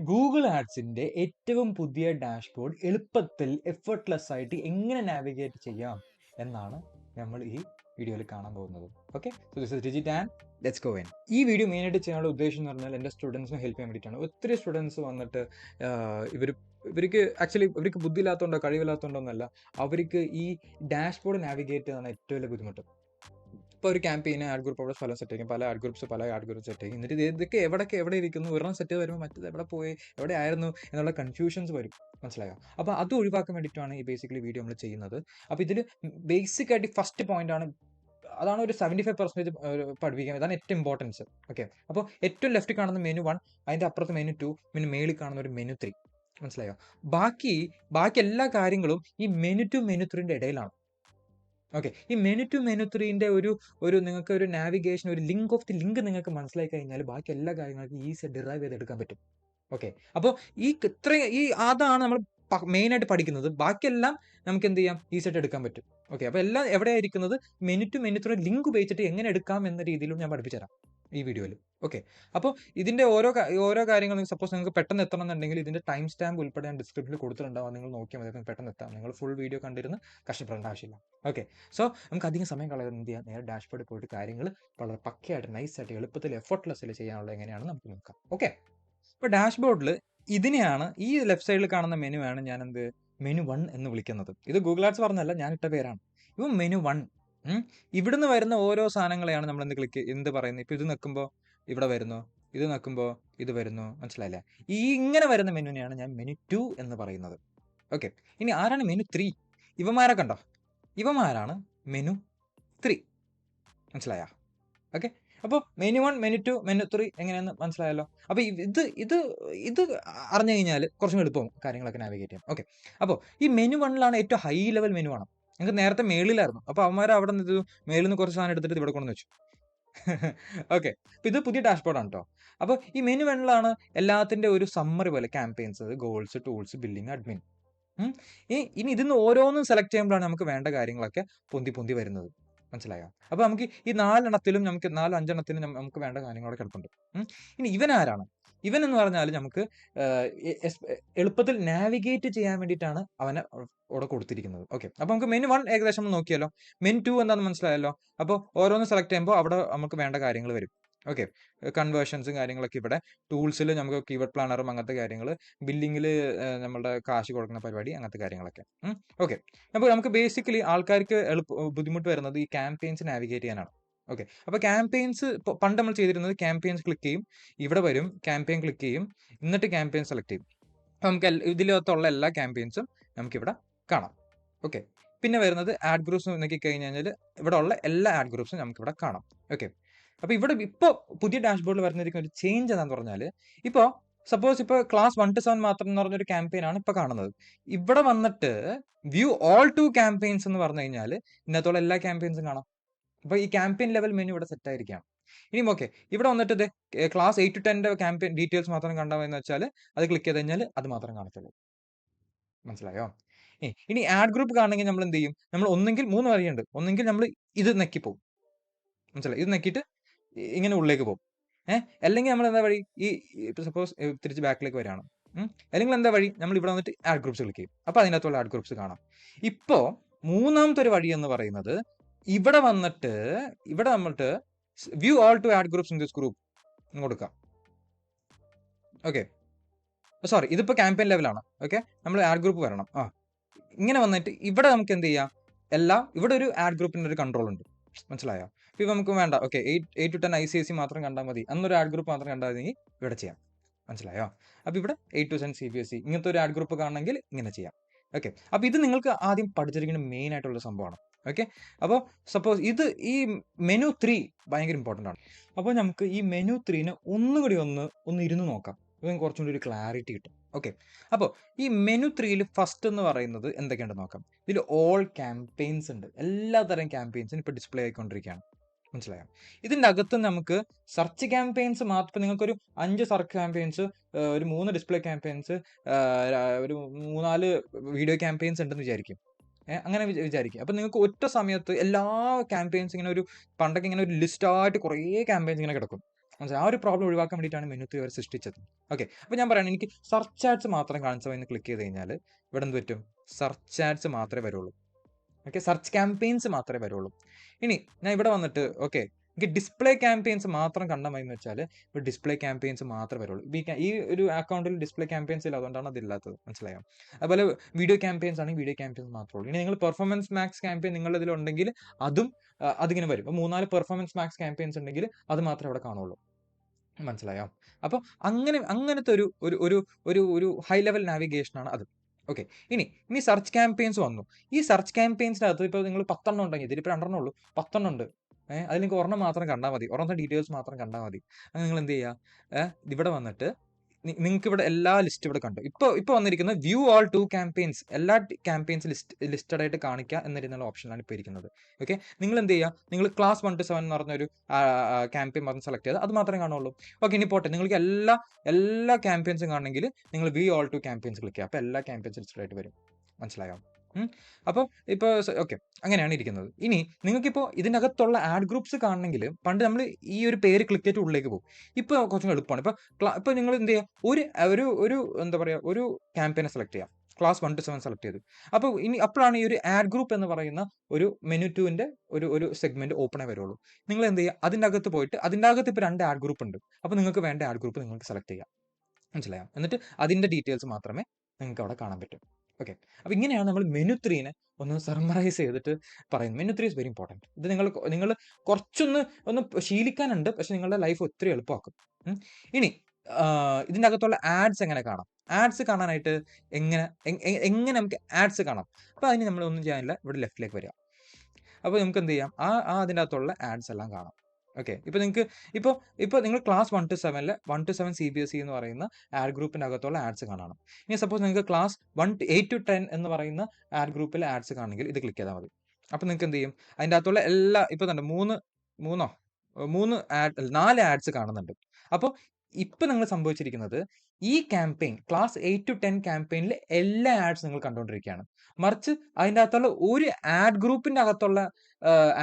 Google ആഡ്സിന്റെ ഏറ്റവും പുതിയ dashboard എളുപ്പത്തിൽ എഫർട്ട്ലെസ് ആയിട്ട് എങ്ങനെ നാവിഗേറ്റ് ചെയ്യാം എന്നാണ് നമ്മൾ ഈ വീഡിയോയിൽ കാണാൻ പോകുന്നത്. Okay, so this is digit and let's go in. ഈ വീഡിയോ മെയിനായിട്ട് ചെയ്യാനുള്ള ഉദ്ദേശം എന്ന് പറഞ്ഞാൽ എൻ്റെ സ്റ്റുഡൻസിനെ ഹെൽപ്പ് ചെയ്യാൻ വേണ്ടിയിട്ടാണ്. ഒത്തിരി സ്റ്റുഡൻസ് വന്നിട്ട് ഇവർക്ക് ആക്ച്വലി ഇവർക്ക് ബുദ്ധിയില്ലാത്തതുകൊണ്ടോ കഴിവില്ലാത്തതുകൊണ്ടോ ഒന്നല്ല, അവർക്ക് ഈ ഡാഷ്ബോർഡ് നാവിഗേറ്റ് ചെയ്യുന്ന ഏറ്റവും വലിയ ബുദ്ധിമുട്ട്. ഇപ്പോൾ ഒരു ക്യാമ്പയിന് ആഡ് ഗ്രൂപ്പ് അവിടെ സ്ഥലം സെറ്റ് ചെയ്യും, പല ആഡ് ഗ്രൂപ്പ് സെറ്റ് ചെയ്യും. എന്നിട്ട് ഇതൊക്കെ എവിടെ ഇരിക്കുന്നു, ഒരെണ്ണം സെറ്റ് ചെയ്ത് വരുമ്പോൾ മറ്റേത് എവിടെ പോയി, എവിടെ ആയിരുന്നു എന്നുള്ള കൺഫ്യൂഷൻസ് വരും. മനസ്സിലായോ? അപ്പോൾ അത് ഒഴിവാക്കാൻ വേണ്ടിയിട്ടാണ് ഈ ബേസിക്കലി വീഡിയോ നമ്മൾ ചെയ്യുന്നത്. അപ്പോൾ ഇതിൽ ബേസിക് ആയിട്ട് ഫസ്റ്റ് പോയിന്റ് ആണ്, അതാണ് ഒരു 75% പഠിപ്പിക്കാൻ, ഇതാണ് ഏറ്റവും ഇമ്പോർട്ടൻസ്. ഓക്കെ, അപ്പോൾ ഏറ്റവും ലെഫ്റ്റ് കാണുന്ന മെനു 1, അതിൻ്റെ അപ്പുറത്ത് മെനു 2, പിന്നെ മേളിൽ കാണുന്ന ഒരു മെനു 3. മനസ്സിലായോ? ബാക്കി എല്ലാ കാര്യങ്ങളും ഈ മെനു 2 മെനു 3ന്റെ ഇടയിലാണ്. ഓക്കെ, ഈ മെനു 2 മെനു 3ന്റെ ഒരു നിങ്ങൾക്ക് ഒരു നാവിഗേഷൻ, ഒരു ലിങ്ക് ഓഫ് ദി ലിങ്ക് നിങ്ങൾക്ക് മനസ്സിലാക്കി കഴിഞ്ഞാൽ ബാക്കി എല്ലാ കാര്യങ്ങൾക്കും ഈസി ഡിറൈവ് ചെയ്തെടുക്കാൻ പറ്റും. ഓക്കെ, അപ്പോൾ അതാണ് നമ്മൾ മെയിനായിട്ട് പഠിക്കുന്നത്. ബാക്കിയെല്ലാം നമുക്ക് എന്ത് ചെയ്യാം, ഈസി ആയിട്ട് എടുക്കാൻ പറ്റും. ഓക്കെ, അപ്പോൾ എല്ലാം എവിടെയായിരിക്കുന്നത്, മെനു 2 മെനു 3 ലിങ്ക് ഉപയോഗിച്ചിട്ട് എങ്ങനെ എടുക്കാം എന്ന രീതിയിലും ഞാൻ പഠിപ്പിച്ചു തരാം ഈ വീഡിയോയിൽ. ഓക്കെ, അപ്പോൾ ഇതിൻ്റെ ഓരോ കാര്യങ്ങൾ സപ്പോസ് നിങ്ങൾക്ക് പെട്ടെന്ന് എത്തണം എന്നുണ്ടെങ്കിൽ ഇതിൻ്റെ ടൈം സ്റ്റാമ്പ് ഉൾപ്പെടെ ഞാൻ ഡിസ്ക്രിപ്ഷനിൽ കൊടുത്തിട്ടുണ്ടാവും. നിങ്ങൾ നോക്കിയാൽ മതി, നിങ്ങൾക്ക് പെട്ടെന്ന് എത്താം. നിങ്ങൾ ഫുൾ വീഡിയോ കണ്ടിരുന്ന് കഷ്ടപ്പെടേണ്ട ആവശ്യമില്ല. ഓക്കെ, സോ നമുക്ക് അധികം സമയം കളയാതെ എന്ത് ചെയ്യാം, നേരെ ഡാഷ്ബോർഡിൽ പോയിട്ട് കാര്യങ്ങൾ വളരെ പക്കയായിട്ട് നൈസായിട്ട് എളുപ്പത്തിൽ എഫർട്ട്ലെസ്സിൽ ചെയ്യാനുള്ള എങ്ങനെയാണെന്ന് നമുക്ക് നോക്കാം. ഓക്കെ, ഇപ്പോൾ ഡാഷ്ബോർഡിൽ ഇതിനെയാണ്, ഈ ലെഫ്റ്റ് സൈഡിൽ കാണുന്ന മെനു ആണ് ഞാൻ മെനു 1 എന്ന് വിളിക്കുന്നത്. ഇത് ഗൂഗിൾ ആഡ്സ് പറഞ്ഞല്ല, ഞാൻ ഇട്ട പേരാണ്. ഇപ്പം മെനു 1. ഇവിടുന്ന് വരുന്ന ഓരോ സാധനങ്ങളെയാണ് നമ്മൾ എന്ത് പറയുന്നത്. ഇപ്പം ഇത് നിൽക്കുമ്പോൾ ഇവിടെ വരുന്നു, ഇത് നിൽക്കുമ്പോൾ ഇത് വരുന്നു. മനസ്സിലായില്ലേ? ഇങ്ങനെ വരുന്ന മെനുവിനെയാണ് ഞാൻ മെനു 2 എന്ന് പറയുന്നത്. ഓക്കെ, ഇനി ആരാണ് മെനു 3? ഇവന്മാരെ കണ്ടോ? ഇവന്മാരാണ് മെനു 3. മനസ്സിലായോ? ഓക്കെ, അപ്പോൾ മെനു 1 മെനു 2 മെനു 3 എങ്ങനെയാണെന്ന് മനസ്സിലായല്ലോ. അപ്പോൾ ഇത് അറിഞ്ഞു കഴിഞ്ഞാൽ കുറച്ചും എളുപ്പവും കാര്യങ്ങളൊക്കെ നാവിഗേറ്റ് ചെയ്യാം. ഓക്കെ, അപ്പോൾ ഈ മെനു 1ലാണ് ഏറ്റവും ഹൈ ലെവൽ മെനു ആണ്. ഞങ്ങൾക്ക് നേരത്തെ മേളിലായിരുന്നു. അപ്പോൾ അവന്മാർ അവിടെ നിന്ന് മേളിൽ നിന്ന് കുറച്ച് സാധനം എടുത്തിട്ട് ഇവിടെ കൊണ്ടുവന്ന് വെച്ചു. ഓക്കെ, അപ്പോൾ ഇത് പുതിയ ഡാഷ്ബോർഡാണ് കേട്ടോ. അപ്പോൾ ഈ മെനു 1ലാണ് എല്ലാത്തിൻ്റെ ഒരു സമ്മറി പോലെ campaigns, goals, tools, billing, admin. ഇനി ഇതിന്ന് ഓരോന്നും സെലക്ട് ചെയ്യുമ്പോഴാണ് നമുക്ക് വേണ്ട കാര്യങ്ങളൊക്കെ പൊന്തി വരുന്നത്. മനസ്സിലായോ? അപ്പോൾ നമുക്ക് ഈ 4 5 നമുക്ക് വേണ്ട കാര്യങ്ങളൊക്കെ കിടപ്പുണ്ട്. ഇനി ഇവൻ ആരാണ്? ഇവൻ എന്ന് പറഞ്ഞാൽ നമുക്ക് എളുപ്പത്തിൽ നാവിഗേറ്റ് ചെയ്യാൻ വേണ്ടിയിട്ടാണ് അവനെ അവിടെ കൊടുത്തിരിക്കുന്നത്. ഓക്കെ, അപ്പോൾ നമുക്ക് മെനു 1 ഏകദേശം നോക്കിയല്ലോ. മെനു 2 എന്താണെന്ന് മനസ്സിലായല്ലോ. അപ്പോൾ ഓരോന്ന് സെലക്ട് ചെയ്യുമ്പോൾ അവിടെ നമുക്ക് വേണ്ട കാര്യങ്ങൾ വരും. ഓക്കെ, കൺവേർഷൻസും കാര്യങ്ങളൊക്കെ ഇവിടെ. ടൂൾസിൽ നമുക്ക് കീവേഡ് പ്ലാനറും അങ്ങനത്തെ കാര്യങ്ങൾ. ബില്ലിങ്ങിൽ നമ്മളുടെ കാശ് കൊടുക്കുന്ന പരിപാടി, അങ്ങനത്തെ കാര്യങ്ങളൊക്കെ. ഓക്കെ, അപ്പോൾ നമുക്ക് ബേസിക്കലി ആൾക്കാർക്ക് ബുദ്ധിമുട്ട് വരുന്നത് ഈ ക്യാമ്പയിൻസ് നാവിഗേറ്റ് ചെയ്യാനാണ്. ഓക്കെ, അപ്പോൾ ക്യാമ്പയിൻസ് പണ്ട് നമ്മൾ ചെയ്തിരുന്നത്, ക്യാമ്പയിൻസ് ക്ലിക്ക് ചെയ്യും, ഇവിടെ വരും, ക്യാമ്പയിൻ ക്ലിക്ക് ചെയ്യും, എന്നിട്ട് ക്യാമ്പയിൻ സെലക്ട് ചെയ്യും. നമുക്ക് ഇതിലകത്തുള്ള എല്ലാ ക്യാമ്പയിൻസും നമുക്കിവിടെ കാണാം. ഓക്കെ, പിന്നെ വരുന്നത് ആഡ് ഗ്രൂപ്പ്സ് നോക്കി കഴിഞ്ഞാൽ ഇവിടെ ഉള്ള എല്ലാ ആഡ് ഗ്രൂപ്പ്സും നമുക്കിവിടെ കാണാം. ഓക്കെ, അപ്പോൾ ഇപ്പോൾ പുതിയ ഡാഷ്ബോർഡിൽ വരുന്നിരിക്കുന്ന ഒരു ചേഞ്ച് എന്താണെന്ന് പറഞ്ഞാൽ, ഇപ്പോൾ സപ്പോസ് ഇപ്പോൾ ക്ലാസ് 1 to 7 മാത്രം എന്ന് പറഞ്ഞൊരു ക്യാമ്പയിനാണ് ഇപ്പോൾ കാണുന്നത്. ഇവിടെ വന്നിട്ട് വ്യൂ ഓൾ 2 ക്യാമ്പയിൻസ് എന്ന് പറഞ്ഞു കഴിഞ്ഞാൽ ഇതിനകത്തുള്ള എല്ലാ ക്യാമ്പയിൻസും കാണാം. അപ്പോൾ ഈ ക്യാമ്പയിൻ ലെവൽ മെനു ഇവിടെ സെറ്റ് ആയിരിക്കുകയാണ്. ഇനിയും ഓക്കെ, ഇവിടെ വന്നിട്ട് ഇത് ക്ലാസ് 8 to 10 ക്യാമ്പയിൻ ഡീറ്റെയിൽസ് മാത്രം കണ്ടാമെന്ന് വെച്ചാൽ അത് ക്ലിക്ക് ചെയ്ത് കഴിഞ്ഞാൽ അത് മാത്രം കാണത്തുള്ളൂ. മനസ്സിലായോ? ഇനി ആഡ് ഗ്രൂപ്പ് കാണണമെങ്കിൽ നമ്മൾ എന്ത് ചെയ്യും? നമ്മൾ ഒന്നെങ്കിൽ 3 വഴിയുണ്ട്. ഒന്നെങ്കിൽ നമ്മൾ ഇത് നെക്കിപ്പോവും. മനസ്സിലായി? ഇത് നെക്കിയിട്ട് ഇങ്ങനെ ഉള്ളിലേക്ക് പോകും. അല്ലെങ്കിൽ നമ്മൾ എന്താ വഴി, ഇപ്പോൾ സപ്പോസ് തിരിച്ച് ബാക്കിലേക്ക് വരികയാണ്. അല്ലെങ്കിൽ എന്താ വഴി, നമ്മൾ ഇവിടെ വന്നിട്ട് ആഡ് ഗ്രൂപ്പ്സ് ക്ലിക്ക് ചെയ്യും. അപ്പോൾ അതിനകത്തുള്ള ആഡ് ഗ്രൂപ്പ്സ് കാണാം. ഇപ്പോൾ മൂന്നാമത്തെ ഒരു വഴി എന്ന് പറയുന്നത്, ഇവിടെ വന്നിട്ട് view all to add groups in this group കൊടുക്കാം. ഓക്കെ, സോറി, ഇതിപ്പോൾ ക്യാമ്പയിൻ ലെവലാണ്. ഓക്കെ, നമ്മൾ ആഡ് ഗ്രൂപ്പ് വരണം. ഇങ്ങനെ വന്നിട്ട് ഇവിടെ നമുക്ക് എന്ത് ചെയ്യാം, ഇവിടെ ഒരു ആഡ് ഗ്രൂപ്പിൻ്റെ ഒരു കൺട്രോൾ ഉണ്ട്. മനസ്സിലായോ? ഇപ്പോൾ നമുക്ക് വേണ്ട, ഓക്കെ, 8 to 10 ICSE മാത്രം കണ്ടാൽ മതി, അന്നൊരു ആഡ് ഗ്രൂപ്പ് മാത്രം കണ്ടാൽ മതി, ഇവിടെ ചെയ്യാം. മനസ്സിലായോ? അപ്പോൾ ഇവിടെ 8 to 10 CBSE ഇങ്ങനത്തെ ഒരു ആഡ് ഗ്രൂപ്പ് കാണണമെങ്കിൽ ഇങ്ങനെ ചെയ്യാം. ഓക്കെ, അപ്പോൾ ഇത് നിങ്ങൾക്ക് ആദ്യം പഠിച്ചിരിക്കുന്ന മെയിൻ ആയിട്ടുള്ള സംഭവമാണ്. ഓക്കെ, അപ്പോൾ സപ്പോസ് ഈ മെനു 3 ഭയങ്കര ഇമ്പോർട്ടൻ്റ് ആണ്. അപ്പോൾ നമുക്ക് ഈ മെനു 3നെ ഒന്നുകൂടി ഒന്ന് ഇരുന്ന് നോക്കാം. അപ്പോൾ കുറച്ചും കൂടി ഒരു ക്ലാരിറ്റി കിട്ടും. ഓക്കെ, അപ്പോൾ ഈ മെനു 3ൽ ഫസ്റ്റ് എന്ന് പറയുന്നത് എന്തൊക്കെയുണ്ടെന്ന് നോക്കാം. ഇതിൽ ഓൾ ക്യാമ്പയിൻസ് ഉണ്ട്. എല്ലാതരം ക്യാമ്പയിൻസും ഇപ്പോൾ ഡിസ്പ്ലേ ആയിക്കൊണ്ടിരിക്കുകയാണ്. മനസ്സിലായോ? ഇതിൻ്റെ അകത്ത് നമുക്ക് സെർച്ച് ക്യാമ്പയിൻസ് മാത്രം, ഇപ്പോൾ നിങ്ങൾക്കൊരു 5 സെർച്ച് ക്യാമ്പയിൻസ്, ഒരു 3 ഡിസ്പ്ലേ ക്യാമ്പയിൻസ്, ഒരു 3-4 വീഡിയോ ക്യാമ്പയിൻസ് ഉണ്ടെന്ന് വിചാരിക്കും. അങ്ങനെ വിചാരിക്കും. അപ്പോൾ നിങ്ങൾക്ക് ഒറ്റ സമയത്ത് എല്ലാ ക്യാമ്പയിൻസ് ഇങ്ങനെ പണ്ടൊക്കെ ഇങ്ങനെ ഒരു ലിസ്റ്റായിട്ട് കുറേ ക്യാമ്പയിൻസ് ഇങ്ങനെ കിടക്കും. മനസ്സിലായി? ആ ഒരു പ്രോബ്ലം ഒഴിവാക്കാൻ വേണ്ടിയിട്ടാണ് മെനു 3 അവർ സൃഷ്ടിച്ചത്. ഓക്കെ, അപ്പോൾ ഞാൻ പറയുകയാണ് എനിക്ക് സെർച്ച് ആഡ്സ് മാത്രം കാണിച്ചാൽ എന്ന് ക്ലിക്ക് ചെയ്ത് കഴിഞ്ഞാൽ ഇവിടെ എന്ത് പറ്റും? സെർച്ച് ആഡ്സ് മാത്രമേ വരുള്ളൂ. ഓക്കെ, സെർച്ച് ക്യാമ്പയിൻസ് മാത്രമേ വരുള്ളൂ. ഇനി ഞാൻ ഇവിടെ വന്നിട്ട് ഓക്കെ എനിക്ക് ഡിസ്പ്ലേ ക്യാമ്പയിൻസ് മാത്രം കണ്ടാൽ മതി എന്ന് വെച്ചാൽ ഇപ്പോൾ ഡിസ്പ്ലേ ക്യാമ്പയിൻസ് മാത്രമേ വരുള്ളൂ. ഈ ഒരു അക്കൗണ്ടിൽ ഡിസ്പ്ലേ ക്യാമ്പയിൻസ് ഇല്ല, അതുകൊണ്ടാണ് അതില്ലാത്തത്. മനസ്സിലായോ? അതുപോലെ വീഡിയോ ക്യാമ്പയിൻസ് ആണെങ്കിൽ വീഡിയോ ക്യാമ്പയിൻസ് മാത്രമേ ഉള്ളൂ. ഇനി നിങ്ങൾ പെർഫോമൻസ് മാക്സ് ക്യാമ്പയിൻ നിങ്ങളുടെ ഇതിലുണ്ടെങ്കിൽ അതും അതിങ്ങനെ വരും. ഇപ്പോൾ 3-4 പെർഫോമൻസ് മാക്സ് ക്യാമ്പയിൻസ് ഉണ്ടെങ്കിൽ അത് മാത്രമേ അവിടെ കാണുള്ളൂ. മനസ്സിലായോ? അപ്പോൾ അങ്ങനത്തെ ഒരു ഒരു ഒരു ഒരു ഒരു ഹൈ ലെവൽ നാവിഗേഷനാണ് അത്. ഓക്കെ, ഇനി സെർച്ച് ക്യാമ്പയിൻസ് വന്നു. ഈ സെർച്ച് ക്യാമ്പയിൻസിനകത്ത് ഇപ്പോൾ നിങ്ങൾ 10 ഉണ്ടെങ്കിൽ ഇതിലിപ്പോൾ 2 ഉണ്ട്, 10 ഉണ്ട്. അതിൽ നിങ്ങൾക്ക് ഒരെണ്ണം മാത്രം കണ്ടാൽ മതി, ഒരെണ്ണത്തെ ഡീറ്റെയിൽസ് മാത്രം കണ്ടാൽ മതി. അങ്ങനെ നിങ്ങൾ എന്ത് ചെയ്യുക, ഇവിടെ വന്നിട്ട് നിങ്ങൾക്ക് ഇവിടെ എല്ലാ ലിസ്റ്റ് ഇവിടെ കണ്ടു. ഇപ്പോൾ വന്നിരിക്കുന്നത് വ്യൂ ഓൾ 2 ക്യാമ്പയിൻസ്, എല്ലാ ക്യാമ്പയിൻസ് ലിസ്റ്റഡ് ആയിട്ട് കാണിക്കുക എന്നൊരു ഓപ്ഷനാണ് ഇപ്പോൾ ഇരിക്കുന്നത്. ഓക്കെ, നിങ്ങൾ എന്ത് ചെയ്യുക, നിങ്ങൾ ക്ലാസ് 1 to 7 എന്ന് പറഞ്ഞൊരു ക്യാമ്പയിൻ മാത്രം സെലക്ട് ചെയ്ത് അത് മാത്രമേ കാണുള്ളൂ. ഓക്കെ, ഇനി പോട്ടെ, നിങ്ങൾക്ക് എല്ലാ ക്യാമ്പയിൻസും കാണണമെങ്കിൽ നിങ്ങൾ വ്യൂ ഓൾ 2 ക്യാമ്പയിൻസ് ക്ലിക്ക് ചെയ്യുക. അപ്പോൾ എല്ലാ ക്യാമ്പയിൻസ് ലിസ്റ്റഡ് ആയിട്ട് വരും. മനസ്സിലായോ? അപ്പോൾ ഇപ്പോൾ ഓക്കെ, അങ്ങനെയാണ് ഇരിക്കുന്നത്. ഇനി നിങ്ങൾക്കിപ്പോൾ ഇതിൻ്റെ അകത്തുള്ള ആഡ് ഗ്രൂപ്പ്സ് കാണണമെങ്കിൽ പണ്ട് നമ്മൾ ഈ ഒരു പേര് ക്ലിക്ക് ചെയ്തിട്ട് ഉള്ളിലേക്ക് പോകും. ഇപ്പോൾ കുറച്ചും എളുപ്പമാണ്. ഇപ്പോൾ നിങ്ങൾ എന്ത് ചെയ്യുക, ഒരു എന്താ പറയുക, ഒരു ക്യാമ്പയിനെ സെലക്ട് ചെയ്യാം. ക്ലാസ് 1 to 7 സെലക്ട് ചെയ്തു. അപ്പോഴാണ് ഈ ഒരു ആഡ് ഗ്രൂപ്പ് എന്ന് പറയുന്ന ഒരു മെനു 2ൻ്റെ ഒരു സെഗ്മെന്റ് ഓപ്പൺ ആയി വരുള്ളൂ. നിങ്ങൾ എന്ത് ചെയ്യുക, അതിൻ്റെ അകത്ത് പോയിട്ട് അതിൻ്റെ അകത്ത് ഇപ്പോൾ 2 ആഡ് ഗ്രൂപ്പ് ഉണ്ട്. അപ്പോൾ നിങ്ങൾക്ക് വേണ്ട ആഡ് ഗ്രൂപ്പ് നിങ്ങൾക്ക് സെലക്ട് ചെയ്യാം. മനസ്സിലായോ? എന്നിട്ട് അതിൻ്റെ ഡീറ്റെയിൽസ് മാത്രമേ നിങ്ങൾക്ക് അവിടെ കാണാൻ പറ്റും. ഓക്കെ, അപ്പോൾ ഇങ്ങനെയാണ് നമ്മൾ മെനു 3നെ ഒന്ന് സമ്മറൈസ് ചെയ്തിട്ട് പറയുന്നത്. Menu 3 is very important. ഇത് നിങ്ങൾ ഒന്ന് ശീലിക്കാനുണ്ട്, പക്ഷെ നിങ്ങളുടെ ലൈഫ് ഒത്തിരി എളുപ്പമാക്കും. ഇനി ഇതിൻ്റെ അകത്തുള്ള ആഡ്സ് എങ്ങനെ കാണാം? ആഡ്സ് കാണാനായിട്ട് എങ്ങനെ നമുക്ക് ആഡ്സ് കാണാം? അപ്പോൾ അതിന് നമ്മൾ ഒന്നും ചെയ്യാനില്ല, ഇവിടെ ലെഫ്റ്റിലേക്ക് വരിക. അപ്പോൾ നമുക്ക് എന്ത് ചെയ്യാം, അതിൻ്റെ അകത്തുള്ള ആഡ്സ് എല്ലാം കാണാം. ഓക്കെ, ഇപ്പോൾ നിങ്ങൾ ക്ലാസ് 1 to 7 1 to 7 CBSE എന്ന് പറയുന്ന ആഡ് ഗ്രൂപ്പിൻ്റെ അകത്തുള്ള ആഡ്സ് കാണണം. ഇനി സപ്പോസ് നിങ്ങൾക്ക് ക്ലാസ് 8 to 10 എന്ന് പറയുന്ന ആഡ് ഗ്രൂപ്പിലെ ആഡ്സ് കാണണമെങ്കിൽ ഇത് ക്ലിക്ക് ചെയ്താൽ മതി. അപ്പോൾ നിങ്ങൾക്ക് എന്ത് ചെയ്യും, അതിൻ്റെ അകത്തുള്ള എല്ലാ ഇപ്പോൾ തന്നെ 4 ആഡ്സ് കാണുന്നുണ്ട്. അപ്പോൾ ഇപ്പോൾ നിങ്ങൾ സംഭവിച്ചിരിക്കുന്നത് ഈ ക്യാമ്പയിൻ ക്ലാസ് 8 to 10 ക്യാമ്പയിനിൽ എല്ലാ ആഡ്സ് നിങ്ങൾ കണ്ടുകൊണ്ടിരിക്കുകയാണ്. മറിച്ച് അതിൻ്റെ അകത്തുള്ള ഒരു ആഡ് ഗ്രൂപ്പിൻ്റെ അകത്തുള്ള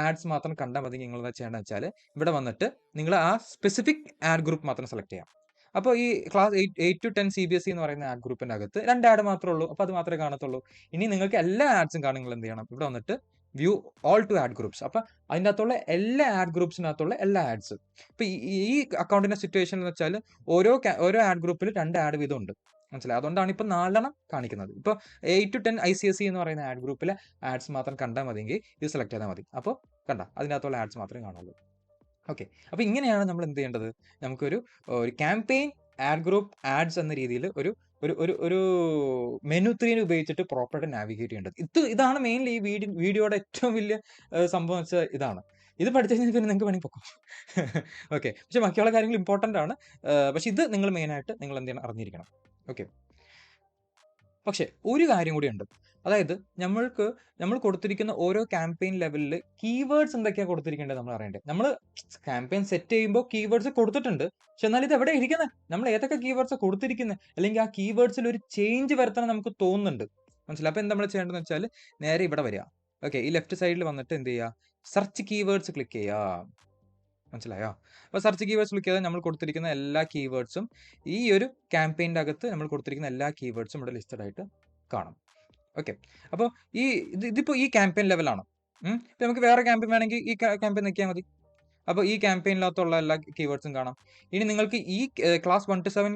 ആഡ്സ് മാത്രം കണ്ടാൽ മതി. നിങ്ങൾ എന്താ ചെയ്യേണ്ടത് വെച്ചാൽ ഇവിടെ വന്നിട്ട് നിങ്ങൾ ആ സ്പെസിഫിക് ആഡ് ഗ്രൂപ്പ് മാത്രം സെലക്ട് ചെയ്യാം. അപ്പോൾ ഈ ക്ലാസ് 8 to 10 CBSE എന്ന് പറയുന്ന ആഡ് ഗ്രൂപ്പിൻ്റെ അകത്ത് 2 ആഡ് മാത്രമേ ഉള്ളൂ. അപ്പോൾ അത് മാത്രമേ കാണത്തുള്ളൂ. ഇനി നിങ്ങൾക്ക് എല്ലാ ആഡ്സും കാണും, നിങ്ങൾ എന്ത് ചെയ്യണം, ഇവിടെ വന്നിട്ട് വ്യൂ ഓൾ 2 ആഡ് ഗ്രൂപ്പ്സ്. അപ്പോൾ അതിൻ്റെ അകത്തുള്ള എല്ലാ ആഡ് ഗ്രൂപ്പ്സിനകത്തുള്ള എല്ലാ ആഡ്സ്. ഇപ്പോൾ ഈ അക്കൗണ്ടിൻ്റെ സിറ്റുവേഷൻ എന്ന് വെച്ചാൽ ഓരോ ആഡ് ഗ്രൂപ്പിൽ 2 ആഡ് വീതം ഉണ്ട്. മനസ്സിലായി? അതുകൊണ്ടാണ് ഇപ്പോൾ 4 കാണിക്കുന്നത്. ഇപ്പോൾ 8 to 10 ICSE എന്ന് പറയുന്ന ആഡ് ഗ്രൂപ്പിലെ ആഡ്സ് മാത്രം കണ്ടാൽ മതിയെങ്കിൽ ഇത് സെലക്ട് ചെയ്താൽ മതി. അപ്പോൾ അതിനകത്തുള്ള ആഡ്സ് മാത്രമേ കാണുള്ളൂ. ഓക്കെ, അപ്പോൾ ഇങ്ങനെയാണ് നമ്മൾ എന്ത് ചെയ്യേണ്ടത്, നമുക്കൊരു ക്യാമ്പയിൻ ആഡ് ഗ്രൂപ്പ് ആഡ്സ് എന്ന രീതിയിൽ ഒരു മെനു 3 ഉപയോഗിച്ചിട്ട് പ്രോപ്പറായിട്ട് നാവിഗേറ്റ് ചെയ്യേണ്ടത്. ഇതാണ് മെയിൻലി ഈ വീഡിയോയുടെ ഏറ്റവും വലിയ സംഭവം വെച്ചാൽ ഇതാണ്. ഇത് പഠിച്ചു കഴിഞ്ഞാൽ പിന്നെ നിങ്ങൾക്ക് വേണമെങ്കിൽ പൊക്കും. ഓക്കെ, പക്ഷെ ബാക്കിയുള്ള കാര്യങ്ങൾ ഇമ്പോർട്ടൻ്റ് ആണ്. പക്ഷെ ഇത് നിങ്ങൾ മെയിനായിട്ട് നിങ്ങൾ എന്ത് ചെയ്യണം, അറിഞ്ഞിരിക്കണം. ഓക്കെ, പക്ഷേ ഒരു കാര്യം കൂടിയുണ്ട്. അതായത് നമ്മൾ കൊടുത്തിരിക്കുന്ന ഓരോ ക്യാമ്പയിൻ ലെവലിൽ കീവേഡ്സ് എന്തൊക്കെയാണ് കൊടുത്തിരിക്കേണ്ടത് നമ്മൾ അറിയേണ്ടത്. നമ്മൾ ക്യാമ്പയിൻ സെറ്റ് ചെയ്യുമ്പോൾ കീവേഡ്സ് കൊടുത്തിട്ടുണ്ട്, പക്ഷെ എന്നാൽ ഇത് എവിടെ ഇരിക്കുന്നത്, നമ്മൾ ഏതൊക്കെ കീവേഡ്സ് കൊടുത്തിരിക്കുന്നത്, അല്ലെങ്കിൽ ആ കീവേഡ്സിൽ ഒരു ചേഞ്ച് വരുത്തണം നമുക്ക് തോന്നുന്നുണ്ട്. മനസ്സിലായി? അപ്പോൾ എന്താ നമ്മൾ ചെയ്യേണ്ടതെന്ന് വെച്ചാൽ നേരെ ഇവിടെ വരിക. ഓക്കെ, ഈ ലെഫ്റ്റ് സൈഡിൽ വന്നിട്ട് എന്ത് ചെയ്യുക, സെർച്ച് കീവേഡ്സ് ക്ലിക്ക് ചെയ്യുക. മനസ്സിലായോ? അപ്പോൾ സെർച്ച് കീവേഡ്സ് ക്ലിക്ക് ചെയ്താൽ നമ്മൾ കൊടുത്തിരിക്കുന്ന എല്ലാ കീവേഡ്സും ഈ ഒരു ക്യാമ്പയിൻ്റെ അകത്ത് നമ്മൾ കൊടുത്തിരിക്കുന്ന എല്ലാ കീവേഡ്സും ഇവിടെ ലിസ്റ്റഡ് ആയിട്ട് കാണും. ഓക്കെ, അപ്പോൾ ഇതിപ്പോൾ ഈ ക്യാമ്പയിൻ ലെവലാണ്. ഇപ്പോൾ നമുക്ക് വേറെ ക്യാമ്പയിൻ വേണമെങ്കിൽ ഈ ക്യാമ്പയിൻ നോക്കിയാൽ മതി. അപ്പോൾ ഈ ക്യാമ്പയിനകത്തുള്ള എല്ലാ കീവേഡ്സും കാണാം. ഇനി നിങ്ങൾക്ക് ഈ ക്ലാസ് 1 to 7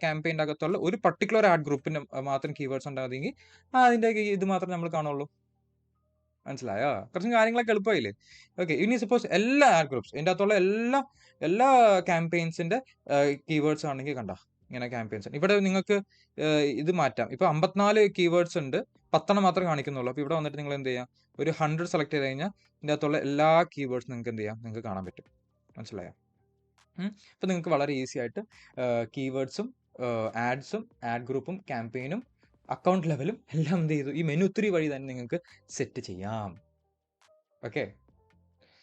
ക്യാമ്പയിൻ്റെ അകത്തുള്ള ഒരു പർട്ടിക്കുലർ ആഡ് ഗ്രൂപ്പിന് മാത്രം കീവേഡ്സ് ഉണ്ടാകുമെങ്കിൽ അതിൻ്റെ ഇത് മാത്രമേ നമ്മൾ കാണുള്ളൂ. മനസ്സിലായോ? കുറച്ച് കാര്യങ്ങളൊക്കെ എളുപ്പമായില്ലേ? ഓക്കെ, ഇനി സപ്പോസ് എല്ലാ ആഡ് ഗ്രൂപ്പ്സ് ഇതിൻ്റെ അകത്തുള്ള എല്ലാ ക്യാമ്പയിൻസിൻ്റെ കീവേഡ്സ് ആണെങ്കിൽ കണ്ടോ, ഇങ്ങനെ ക്യാമ്പയിൻസ് ഇവിടെ നിങ്ങൾക്ക് ഇത് മാറ്റാം. ഇപ്പോൾ 54 കീവേഡ്സ് ഉണ്ട്, 10 മാത്രമേ കാണിക്കുന്നുള്ളൂ. അപ്പോൾ ഇവിടെ വന്നിട്ട് നിങ്ങൾ എന്ത് ചെയ്യാം, ഒരു 100 സെലക്ട് ചെയ്ത് കഴിഞ്ഞാൽ ഇതിൻ്റെ അകത്തുള്ള എല്ലാ കീവേഡ്സും നിങ്ങൾക്ക് എന്ത് ചെയ്യാം, നിങ്ങൾക്ക് കാണാൻ പറ്റും. മനസ്സിലായോ? അപ്പോൾ നിങ്ങൾക്ക് വളരെ ഈസി ആയിട്ട് കീവേഡ്സും ആഡ്സും ആഡ് ഗ്രൂപ്പും ക്യാമ്പയിനും അക്കൗണ്ട് ലെവലും എല്ലാം എന്ത് ചെയ്തു, ഈ മെനു 3 വഴി തന്നെ നിങ്ങൾക്ക് സെറ്റ് ചെയ്യാം. ഓക്കെ,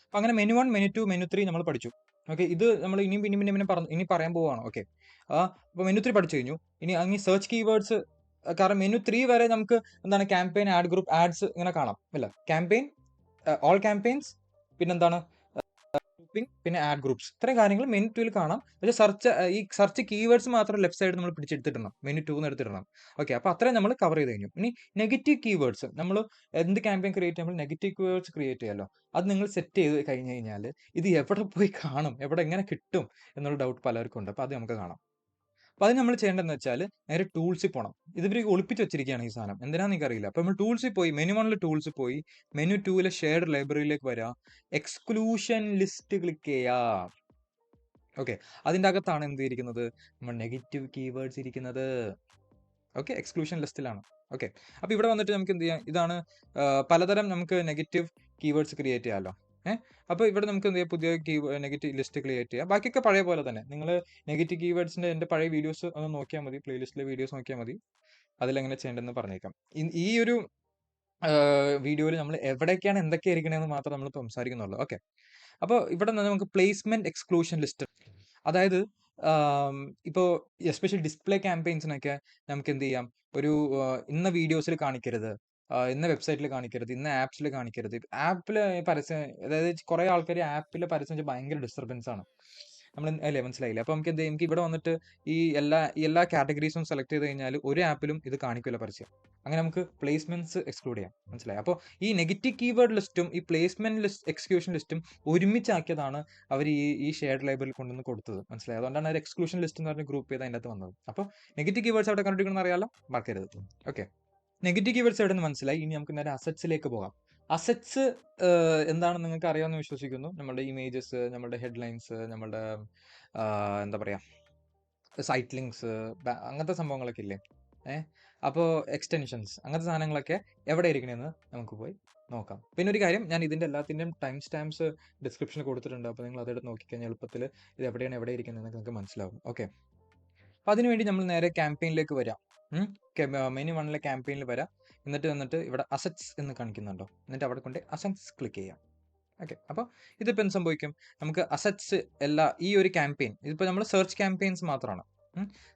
അപ്പോൾ അങ്ങനെ മെനു 1 മെനു 2 മെനു 3 നമ്മൾ പഠിച്ചു. ഓക്കെ, ഇത് നമ്മൾ ഇനി പറയാൻ പോവുകയാണ്. ഓക്കെ, അപ്പോൾ മെനു 3 പഠിച്ചു കഴിഞ്ഞു. ഇനി സെർച്ച് കീവേഡ്സ്, കാരണം മെനു 3 വരെ നമുക്ക് എന്താണ് ക്യാമ്പയിൻ ആഡ് ഗ്രൂപ്പ് ആഡ്സ് ഇങ്ങനെ കാണാം അല്ല, ക്യാമ്പയിൻ ഓൾ ക്യാമ്പയിൻസ്, പിന്നെന്താണ് ഗ്രൂപ്പിംഗ്, പിന്നെ ആഡ് ഗ്രൂപ്പ്സ്, ഇത്രയും കാര്യങ്ങൾ മെനു 2 കാണാം. പക്ഷേ ഈ സെർച്ച് കീവേഡ്സ് മാത്രം ലെഫ്റ്റ് സൈഡ് നമ്മൾ പിടിച്ചെടുത്തിടണം, മെനു 2 എന്ന് എടുത്തിടണം. ഓക്കെ, അപ്പോൾ അത്രയും നമ്മൾ കവർ ചെയ്ത് കഴിഞ്ഞു. ഇനി നെഗറ്റീവ് കീവേഡ്സ്, നമ്മൾ എന്ത് ക്യാമ്പയിൻ ക്രിയേറ്റ് ചെയ്യുമ്പോൾ നെഗറ്റീവ് കീവേഡ്സ് ക്രിയേറ്റ് ചെയ്യാമല്ലോ, അത് നിങ്ങൾ സെറ്റ് ചെയ്ത് കഴിഞ്ഞ് കഴിഞ്ഞാൽ ഇത് എവിടെ പോയി കാണും, എവിടെ എങ്ങനെ കിട്ടും എന്നുള്ള ഡൗട്ട് പലർക്കും ഉണ്ട്. അപ്പോൾ അത് നമുക്ക് കാണാം. അപ്പോൾ അത് നമ്മൾ ചെയ്യേണ്ടതെന്ന് വെച്ചാൽ നേരെ ടൂൾസിൽ പോകണം. ഇതിവർ ഒളിപ്പിച്ച് വെച്ചിരിക്കുകയാണ് ഈ സാധനം, എന്തിനാണെന്ന് എനിക്കറിയില്ല. അപ്പോൾ നമ്മൾ ടൂൾസിൽ പോയി, മെനു 1 ടൂൾസിൽ പോയി മെനു 2 ഷെയർഡ് ലൈബ്രറിയിലേക്ക് വരിക, എക്സ്ക്ലൂഷൻ ലിസ്റ്റ് ക്ലിക്ക് ചെയ്യുക. ഓക്കെ, അതിൻ്റെ അകത്താണ് എന്ത് ഇരിക്കുന്നത്, നമ്മൾ നെഗറ്റീവ് കീവേഡ്സ് ഇരിക്കുന്നത്. ഓക്കെ, എക്സ്ക്ലൂഷൻ ലിസ്റ്റിലാണ്. ഓക്കെ, അപ്പോൾ ഇവിടെ വന്നിട്ട് നമുക്ക് എന്ത് ചെയ്യാം, ഇതാണ് പലതരം നമുക്ക് നെഗറ്റീവ് കീവേഡ്സ് ക്രിയേറ്റ് ചെയ്യാമല്ലോ. അപ്പോൾ ഇവിടെ നമുക്ക് എന്ത് ചെയ്യാം, പുതിയ നെഗറ്റീവ് ലിസ്റ്റ് ക്രിയേറ്റ് ചെയ്യാം. ബാക്കിയൊക്കെ പഴയ പോലെ തന്നെ. നിങ്ങൾ നെഗറ്റീവ് കീവേഡ്സിൻ്റെ എൻ്റെ പഴയ വീഡിയോസ് ഒന്ന് നോക്കിയാൽ മതി, പ്ലേലിസ്റ്റിലെ വീഡിയോസ് നോക്കിയാൽ മതി, അതിലെങ്ങനെ ചെയ്യേണ്ടതെന്ന് പറഞ്ഞേക്കാം. ഈ ഒരു വീഡിയോയിൽ നമ്മൾ എവിടേക്കാണ് എന്തൊക്കെ ഇരിക്കണമെന്ന് മാത്രം നമ്മൾ സംസാരിക്കുന്നുള്ളൂ. ഓക്കെ, അപ്പോൾ ഇവിടെ നിന്ന് നമുക്ക് പ്ലേസ്മെന്റ് എക്സ്ക്ലൂഷൻ ലിസ്റ്റ്, അതായത് ഇപ്പോൾ എസ്പെഷ്യലി ഡിസ്പ്ലേ ക്യാമ്പയിൻസിനൊക്കെ നമുക്ക് എന്ത് ചെയ്യാം, ഒരു ഇന്ന വീഡിയോസിൽ കാണിക്കരുത്, ഇന്ന വെബ്സൈറ്റിൽ കാണിക്കരുത്, ഇന്ന ആപ്സിൽ കാണിക്കരുത്. ആപ്പിൽ പരസ്യം, അതായത് കുറേ ആൾക്കാർ ആപ്പിൽ പരസ്യം വെച്ചാൽ ഭയങ്കര ഡിസ്റ്റർബൻസ് ആണ്. നമ്മൾ അല്ലേ, മനസ്സിലായില്ലേ? അപ്പോൾ നമുക്ക് എന്ത് ചെയ്യും, നമുക്ക് ഇവിടെ വന്നിട്ട് ഈ എല്ലാ കാറ്റഗറീസും സെലക്ട് ചെയ്ത് കഴിഞ്ഞാൽ ഒരു ആപ്പിലും ഇത് കാണിക്കില്ല പരസ്യം. അങ്ങനെ നമുക്ക് പ്ലേസ്മെന്റ്സ് എക്സ്ക്ലൂഡ് ചെയ്യാം, മനസ്സിലായി? അപ്പോൾ ഈ നെഗറ്റീവ് കീവേഡ് ലിസ്റ്റും ഈ പ്ലേസ്മെന്റ് എക്സ്ക്ലൂഷൻ ലിസ്റ്റും ഒരുമിച്ചാക്കിയതാണ് അവർ ഈ ഷെയർഡ് ലൈബ്രറിയിൽ കൊണ്ടുവന്ന് കൊടുത്തത്, മനസ്സിലായി? അതുകൊണ്ടാണ് ഒരു എക്സ്ക്ലൂഷൻ ലിസ്റ്റ് എന്ന് പറഞ്ഞ ഗ്രൂപ്പ് ചെയ്ത് അതിൻ്റെ അകത്ത് വന്നത്. അപ്പോൾ നെഗറ്റീവ് കീവേഡ്സ് അവിടെ കണ്ടുപിടിക്കണമെന്ന് അറിയാലോ, മറക്കരുത്. ഓക്കെ, നെഗറ്റീവ് കീവേഡ്സ് എവിടെ നിന്ന് മനസ്സിലായി. ഇനി നമുക്ക് നേരെ അസറ്റ്സിലേക്ക് പോകാം. അസറ്റ്സ് എന്താണെന്ന് നിങ്ങൾക്ക് അറിയാമെന്ന് വിശ്വസിക്കുന്നു. നമ്മുടെ ഇമേജസ്, നമ്മുടെ ഹെഡ്ലൈൻസ്, നമ്മുടെ എന്താ പറയുക, സൈറ്റ് ലിങ്ക്സ്, അങ്ങനത്തെ സംഭവങ്ങളൊക്കെ ഇല്ലേ. അപ്പോൾ എക്സ്റ്റൻഷൻസ്, അങ്ങനത്തെ സാധനങ്ങളൊക്കെ എവിടെ ഇരിക്കണമെന്ന് നമുക്ക് പോയി നോക്കാം. പിന്നെ ഒരു കാര്യം, ഞാൻ ഇതിൻ്റെ എല്ലാത്തിൻ്റെയും ടൈം സ്റ്റാമ്പ്സ് ഡിസ്ക്രിപ്ഷനിൽ കൊടുത്തിട്ടുണ്ട്. അപ്പോൾ നിങ്ങൾ അതെടുത്ത് നോക്കിക്കഴിഞ്ഞാൽ എളുപ്പത്തിൽ ഇത് എവിടെ ഇരിക്കുന്നതെന്ന് നിങ്ങൾക്ക് മനസ്സിലാവും. ഓക്കെ, അപ്പോൾ അതിനുവേണ്ടി നമ്മൾ നേരെ ക്യാമ്പയിനിലേക്ക് വരാം. മെനു 1 ക്യാമ്പയിനിൽ വരാം. എന്നിട്ട് ഇവിടെ അസറ്റ്സ് എന്ന് കാണിക്കുന്നുണ്ടോ, എന്നിട്ട് അവിടെ കൊണ്ട് അസറ്റ്സ് ക്ലിക്ക് ചെയ്യാം. ഓക്കെ, അപ്പോൾ ഇതിപ്പോൾ എന്ത് സംഭവിക്കും, നമുക്ക് അസറ്റ്സ് ഈ ഒരു ക്യാമ്പയിൻ, ഇതിപ്പോൾ നമ്മൾ സെർച്ച് ക്യാമ്പയിൻസ് മാത്രമാണ്.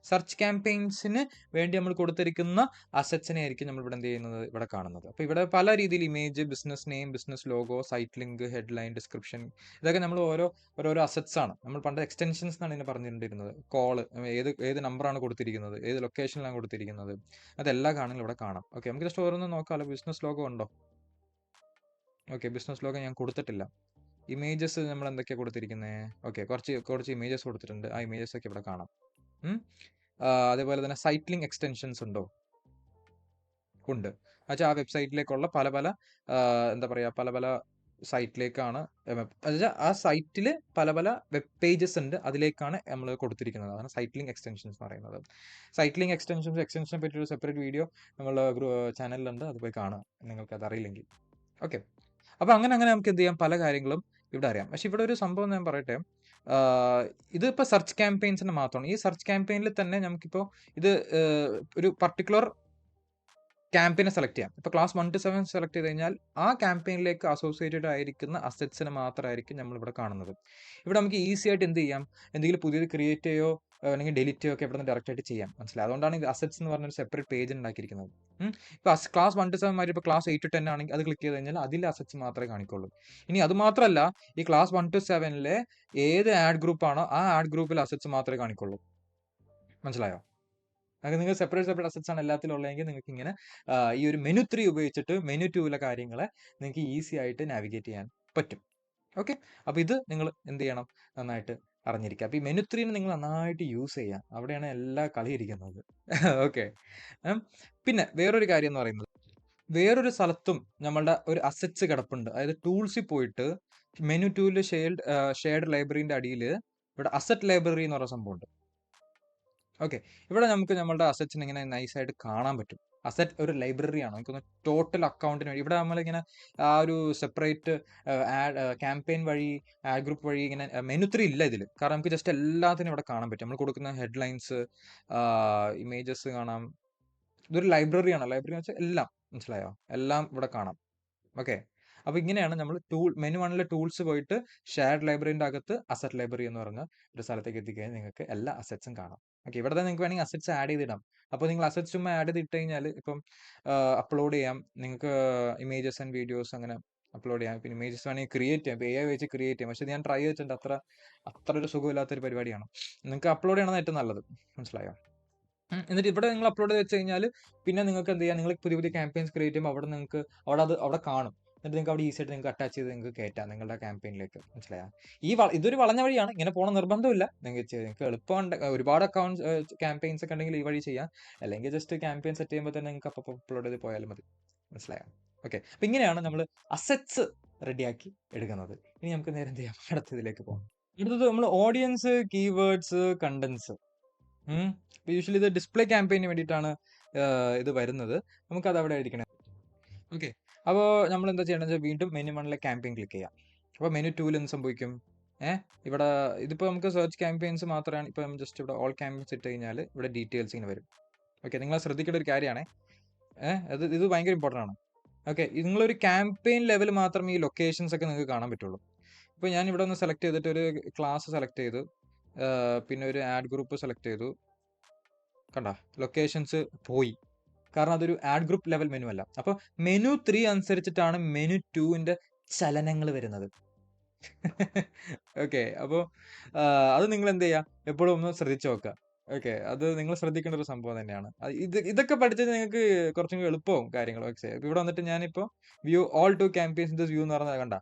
സെർച്ച് ക്യാമ്പയിൻസിന് വേണ്ടി നമ്മൾ കൊടുത്തിരിക്കുന്ന അസറ്റ്സിനെ ആയിരിക്കും നമ്മൾ ഇവിടെ എന്ത് ചെയ്യുന്നത്, ഇവിടെ കാണുന്നത്. അപ്പോൾ ഇവിടെ പല രീതിയിൽ image, business name, business logo, site link, headline, description, ഇതൊക്കെ നമ്മൾ ഓരോരോ അസറ്റ്സ് ആണ്. നമ്മൾ പണ്ട് എക്സ്റ്റൻഷൻസ് എന്നാണ് ഇതിനെ പറഞ്ഞിട്ടുണ്ടിരുന്നത്. കോള്, ഏത് നമ്പറാണ് കൊടുത്തിരിക്കുന്നത്, ഏത് ലൊക്കേഷനിലാണ് കൊടുത്തിരിക്കുന്നത്, അതെല്ലാം കാണുന്നത് ഇവിടെ കാണാം. ഓക്കെ, നമുക്ക് ജസ്റ്റ് ഓരോന്ന് നോക്കാമല്ലോ. ബിസിനസ് ലോഗോ ഉണ്ടോ? ഓക്കെ, ബിസിനസ് ലോഗോ ഞാൻ കൊടുത്തിട്ടില്ല. ഇമേജസ് നമ്മൾ എന്തൊക്കെയാണ് കൊടുത്തിരിക്കുന്നത്? ഓക്കെ, കുറച്ച് ഇമേജസ് കൊടുത്തിട്ടുണ്ട്. ആ ഇമേജസ് ഒക്കെ ഇവിടെ കാണാം. അതേപോലെ തന്നെ സൈറ്റ് ലിങ്ക് എക്സ്റ്റൻഷൻസ് ഉണ്ടോ? ഉണ്ട്. എന്നുവെച്ചാൽ ആ വെബ്സൈറ്റിലേക്കുള്ള പല എന്താ പറയുക, പല സൈറ്റിലേക്കാണ്, എന്നുവെച്ചാൽ ആ സൈറ്റിൽ പല വെബ് പേജസ് ഉണ്ട്, അതിലേക്കാണ് നമ്മൾ കൊടുത്തിരിക്കുന്നത്. അതാണ് സൈറ്റ് ലിങ്ക് എക്സ്റ്റൻഷൻസ് എന്ന് പറയുന്നത്. സൈറ്റ് ലിങ്ക് എക്സ്റ്റൻഷനെ പറ്റിയൊരു സെപ്പറേറ്റ് വീഡിയോ നമ്മളുടെ ചാനലിലുണ്ട്, അത് പോയി കാണുക നിങ്ങൾക്ക് അത് അറിയില്ലെങ്കിൽ. ഓക്കെ, അപ്പോൾ അങ്ങനെ നമുക്ക് എന്ത് ചെയ്യാം, പല കാര്യങ്ങളും ഇവിടെ അറിയാം. പക്ഷെ ഇവിടെ ഒരു സംഭവം ഞാൻ പറയട്ടെ, ഇതിപ്പോൾ സെർച്ച് ക്യാമ്പയിൻസിന് മാത്രമാണ്. ഈ സെർച്ച് ക്യാമ്പയിനിൽ തന്നെ നമുക്കിപ്പോൾ ഇത് ഒരു പർട്ടിക്കുലർ ക്യാമ്പയിനെ സെലക്ട് ചെയ്യാം. ഇപ്പോൾ ക്ലാസ് 1 to 7 സെലക്ട് ചെയ്ത് കഴിഞ്ഞാൽ ആ ക്യാമ്പയിനിലേക്ക് അസോസിയേറ്റഡ് ആയിരിക്കുന്ന അസറ്റ്സിന് മാത്രമായിരിക്കും നമ്മളിവിടെ കാണുന്നത്. ഇവിടെ നമുക്ക് ഈസി ആയിട്ട് എന്ത് ചെയ്യാം, എന്തെങ്കിലും പുതിയത് ക്രിയേറ്റ് ചെയ്യോ അല്ലെങ്കിൽ ഡിലീറ്റ് ചെയ്യോ ഒക്കെ ഇവിടെ നിന്ന് ഡയറക്റ്റ് ആയിട്ട് ചെയ്യാം, മനസ്സിലായി? അതുകൊണ്ടാണ് ഇത് അസറ്റ്സ് എന്ന് പറഞ്ഞൊരു സെപ്പറേറ്റ് പേജ് ഉണ്ടാക്കിയിരിക്കുന്നത്. ഇപ്പോൾ ക്ലാസ് 1 to 7 മാതിരി ഇപ്പോൾ ക്ലാസ് 8 to 10 ആണെങ്കിൽ അത് ക്ലിക്ക് ചെയ്ത് കഴിഞ്ഞാൽ അതിലെ അസറ്റ്സ് മാത്രമേ കാണിക്കുള്ളൂ. ഇനി അത് മാത്രമല്ല, ഈ ക്ലാസ് 1 to 7 ഏത് ആഡ് ഗ്രൂപ്പാണോ ആ ആഡ് ഗ്രൂപ്പിൽ അസറ്റ്സ് മാത്രമേ കാണിക്കുള്ളൂ, മനസ്സിലായോ? അങ്ങനെ നിങ്ങൾ സെപ്പറേറ്റ് അസറ്റ്സ് ആണ് എല്ലാത്തിലും ഉള്ളതെങ്കിൽ നിങ്ങൾക്ക് ഇങ്ങനെ ഈ ഒരു മെനു 3 ഉപയോഗിച്ചിട്ട് മെനു 2 കാര്യങ്ങളെ നിങ്ങൾക്ക് ഈസി ആയിട്ട് നാവിഗേറ്റ് ചെയ്യാൻ പറ്റും. ഓക്കെ, അപ്പോൾ ഇത് നിങ്ങൾ എന്ത് ചെയ്യണം, നന്നായിട്ട് അറിഞ്ഞിരിക്കുക. അപ്പോൾ ഈ മെനു 3 നിങ്ങൾ നന്നായിട്ട് യൂസ് ചെയ്യാം, അവിടെയാണ് എല്ലാ കളി ഇരിക്കുന്നത്. ഓക്കെ, പിന്നെ വേറൊരു കാര്യം എന്ന് പറയുന്നത്, വേറൊരു സ്ഥലത്തും നമ്മളുടെ ഒരു അസറ്റ്സ് കിടപ്പുണ്ട്. അതായത് ടൂൾസിൽ പോയിട്ട് മെനു 2 ഷെയർഡ് ലൈബ്രറിൻ്റെ അടിയിൽ ഇവിടെ അസറ്റ് ലൈബ്രറി എന്ന് പറയുന്ന സംഭവമുണ്ട്. ഓക്കെ, ഇവിടെ നമുക്ക് നമ്മളുടെ അസറ്റ്സിന് ഇങ്ങനെ നൈസായിട്ട് കാണാൻ പറ്റും. അസറ്റ് ഒരു ലൈബ്രറിയാണ്, നമുക്കൊന്ന് ടോട്ടൽ അക്കൗണ്ടിന് വേണ്ടി ഇവിടെ നമ്മളിങ്ങനെ ആ ഒരു സെപ്പറേറ്റ് ക്യാമ്പയിൻ വഴി, ആഡ് ഗ്രൂപ്പ് വഴി ഇങ്ങനെ മെനു 3 ഇല്ല ഇതിൽ. കാരണം നമുക്ക് ജസ്റ്റ് എല്ലാത്തിനും ഇവിടെ കാണാൻ പറ്റും. നമ്മൾ കൊടുക്കുന്ന ഹെഡ്ലൈൻസ്, ഇമേജസ് കാണാം. ഇതൊരു ലൈബ്രറിയാണ്. ലൈബ്രറി എന്ന് വെച്ചാൽ എല്ലാം, മനസ്സിലായോ? എല്ലാം ഇവിടെ കാണാം. ഓക്കെ, അപ്പോൾ ഇങ്ങനെയാണ് നമ്മൾ മെനു 1 ടൂൾസ് പോയിട്ട് ഷെയർഡ് ലൈബ്രറിൻ്റെ അകത്ത് അസറ്റ് ലൈബ്രറി എന്ന് പറഞ്ഞ ഒരു സ്ഥലത്തേക്ക് എത്തിക്കഴിഞ്ഞാൽ നിങ്ങൾക്ക് എല്ലാ അസറ്റ്സും കാണാം. ഓക്കെ, ഇവിടെ തന്നെ നിങ്ങൾക്ക് വേണമെങ്കിൽ അസറ്റ്സ് ആഡ് ചെയ്തിടാം. അപ്പോൾ നിങ്ങൾ അസറ്റ്സ് ചുമ്മാ ആഡ് ചെയ്തിട്ട് കഴിഞ്ഞാൽ ഇപ്പം അപ്ലോഡ് ചെയ്യാം. നിങ്ങൾക്ക് ഇമേജസ് ആൻഡ് വീഡിയോസ് അങ്ങനെ അപ്ലോഡ് ചെയ്യാം. പിന്നെ ഇമേജസ് വേണമെങ്കിൽ ക്രിയേറ്റ് ചെയ്യാം. ഇപ്പോൾ AI വെച്ച് ക്രിയേറ്റ് ചെയ്യാം. പക്ഷേ ഞാൻ ട്രൈ ചെയ്തിട്ടുണ്ട്, അത്ര ഒരു സുഖമില്ലാത്തൊരു പരിപാടിയാണ്. നിങ്ങൾക്ക് അപ്ലോഡ് ചെയ്യണമെന്ന് ഏറ്റവും നല്ലത്, മനസ്സിലായോ? എന്നിട്ട് ഇവിടെ നിങ്ങൾ അപ്ലോഡ് ചെയ്ത് വെച്ച് കഴിഞ്ഞാൽ പിന്നെ നിങ്ങൾക്ക് എന്ത് ചെയ്യാം, നിങ്ങൾ പുതിയ പുതിയ ക്യാമ്പയിൻസ് ക്രിയേറ്റ് ചെയ്യുമ്പോൾ അവിടെ നിങ്ങൾക്ക് അവിടെ കാണും. എന്നിട്ട് നിങ്ങൾക്ക് അവിടെ ഈസി ആയിട്ട് നിങ്ങൾക്ക് അറ്റാച്ച് ചെയ്ത് നിങ്ങൾക്ക് കയറ്റാം നിങ്ങളുടെ ക്യാമ്പയിനിലേക്ക്, മനസ്സിലായോ? ഇതൊരു വളഞ്ഞ വഴിയാണ്, ഇങ്ങനെ പോകണം നിർബന്ധമില്ല. നിങ്ങൾക്ക് എളുപ്പമുണ്ട്, ഒരുപാട് ക്യാമ്പയിൻസ് ഒക്കെ ഉണ്ടെങ്കിൽ ഈ വഴി ചെയ്യാം. അല്ലെങ്കിൽ ജസ്റ്റ് ക്യാമ്പയിൻ സെറ്റ് ചെയ്യുമ്പോൾ തന്നെ നിങ്ങൾക്ക് അപ്പോൾ അപ്ലോഡ് ചെയ്ത് പോയാലും മതി, മനസ്സിലായോ? ഓക്കെ, അപ്പം ഇങ്ങനെയാണ് നമ്മൾ അസറ്റ്സ് റെഡിയാക്കി എടുക്കുന്നത്. ഇനി നമുക്ക് നേരെ എന്ത് ചെയ്യാം, അടുത്തതിലേക്ക് പോകാം. അടുത്തത് നമ്മൾ ഓഡിയൻസ്, കീവേഡ്സ്, കണ്ടൻസ്. യൂഷ്വലി ഇത് ഡിസ്പ്ലേ ക്യാമ്പയിന് വേണ്ടിയിട്ടാണ് ഇത് വരുന്നത്. നമുക്കത് അവിടെ ഇരിക്കണം. ഓക്കെ, അപ്പോൾ നമ്മൾ എന്താ ചെയ്യണമെന്ന് വെച്ചാൽ വീണ്ടും മെനു 1 ക്യാമ്പയിൻ ക്ലിക്ക് ചെയ്യാം. അപ്പോൾ മെനു 2 എന്ത് സംഭവിക്കും? ഇവിടെ ഇതിപ്പോൾ നമുക്ക് സെർച്ച് ക്യാമ്പയിൻസ് മാത്രമാണ്. ഇപ്പം ജസ്റ്റ് ഇവിടെ ഓൾ ക്യാമ്പയിൻസ് ഇട്ട് കഴിഞ്ഞാൽ ഇവിടെ ഡീറ്റെയിൽസ് ഇങ്ങനെ വരും. ഓക്കെ, നിങ്ങൾ ശ്രദ്ധിക്കേണ്ട ഒരു കാര്യമാണ്. ഇത് ഭയങ്കര ഇമ്പോർട്ടൻ്റ് ആണ്. ഓക്കെ, നിങ്ങളൊരു ക്യാമ്പയിൻ ലെവൽ മാത്രം ഈ ലൊക്കേഷൻസ് ഒക്കെ നിങ്ങൾക്ക് കാണാൻ പറ്റുള്ളൂ. ഇപ്പോൾ ഞാൻ ഇവിടെ ഒന്ന് സെലക്ട് ചെയ്തിട്ട് ഒരു ക്ലാസ് സെലക്ട് ചെയ്തു, പിന്നെ ഒരു ആഡ് ഗ്രൂപ്പ് സെലക്ട് ചെയ്തു. കണ്ട, ലൊക്കേഷൻസ് പോയി, കാരണം അതൊരു ആഡ് ഗ്രൂപ്പ് ലെവൽ മെനു അല്ല. അപ്പോൾ മെനു 3 അനുസരിച്ചിട്ടാണ് മെനു 2ന്റെ ചലനങ്ങൾ വരുന്നത്. ഓക്കെ, അപ്പോൾ അത് നിങ്ങൾ എന്ത് ചെയ്യുക, എപ്പോഴും ഒന്ന് ശ്രദ്ധിച്ചു നോക്കുക. ഓക്കെ, അത് നിങ്ങൾ ശ്രദ്ധിക്കേണ്ട ഒരു സംഭവം തന്നെയാണ്. ഇതൊക്കെ പഠിച്ചാൽ നിങ്ങൾക്ക് കുറച്ചും കൂടി എളുപ്പവും കാര്യങ്ങളും. ഓക്കെ, ഇവിടെ വന്നിട്ട് ഞാനിപ്പോൾ view all to campaigns this view എന്ന് പറഞ്ഞാൽ കണ്ട,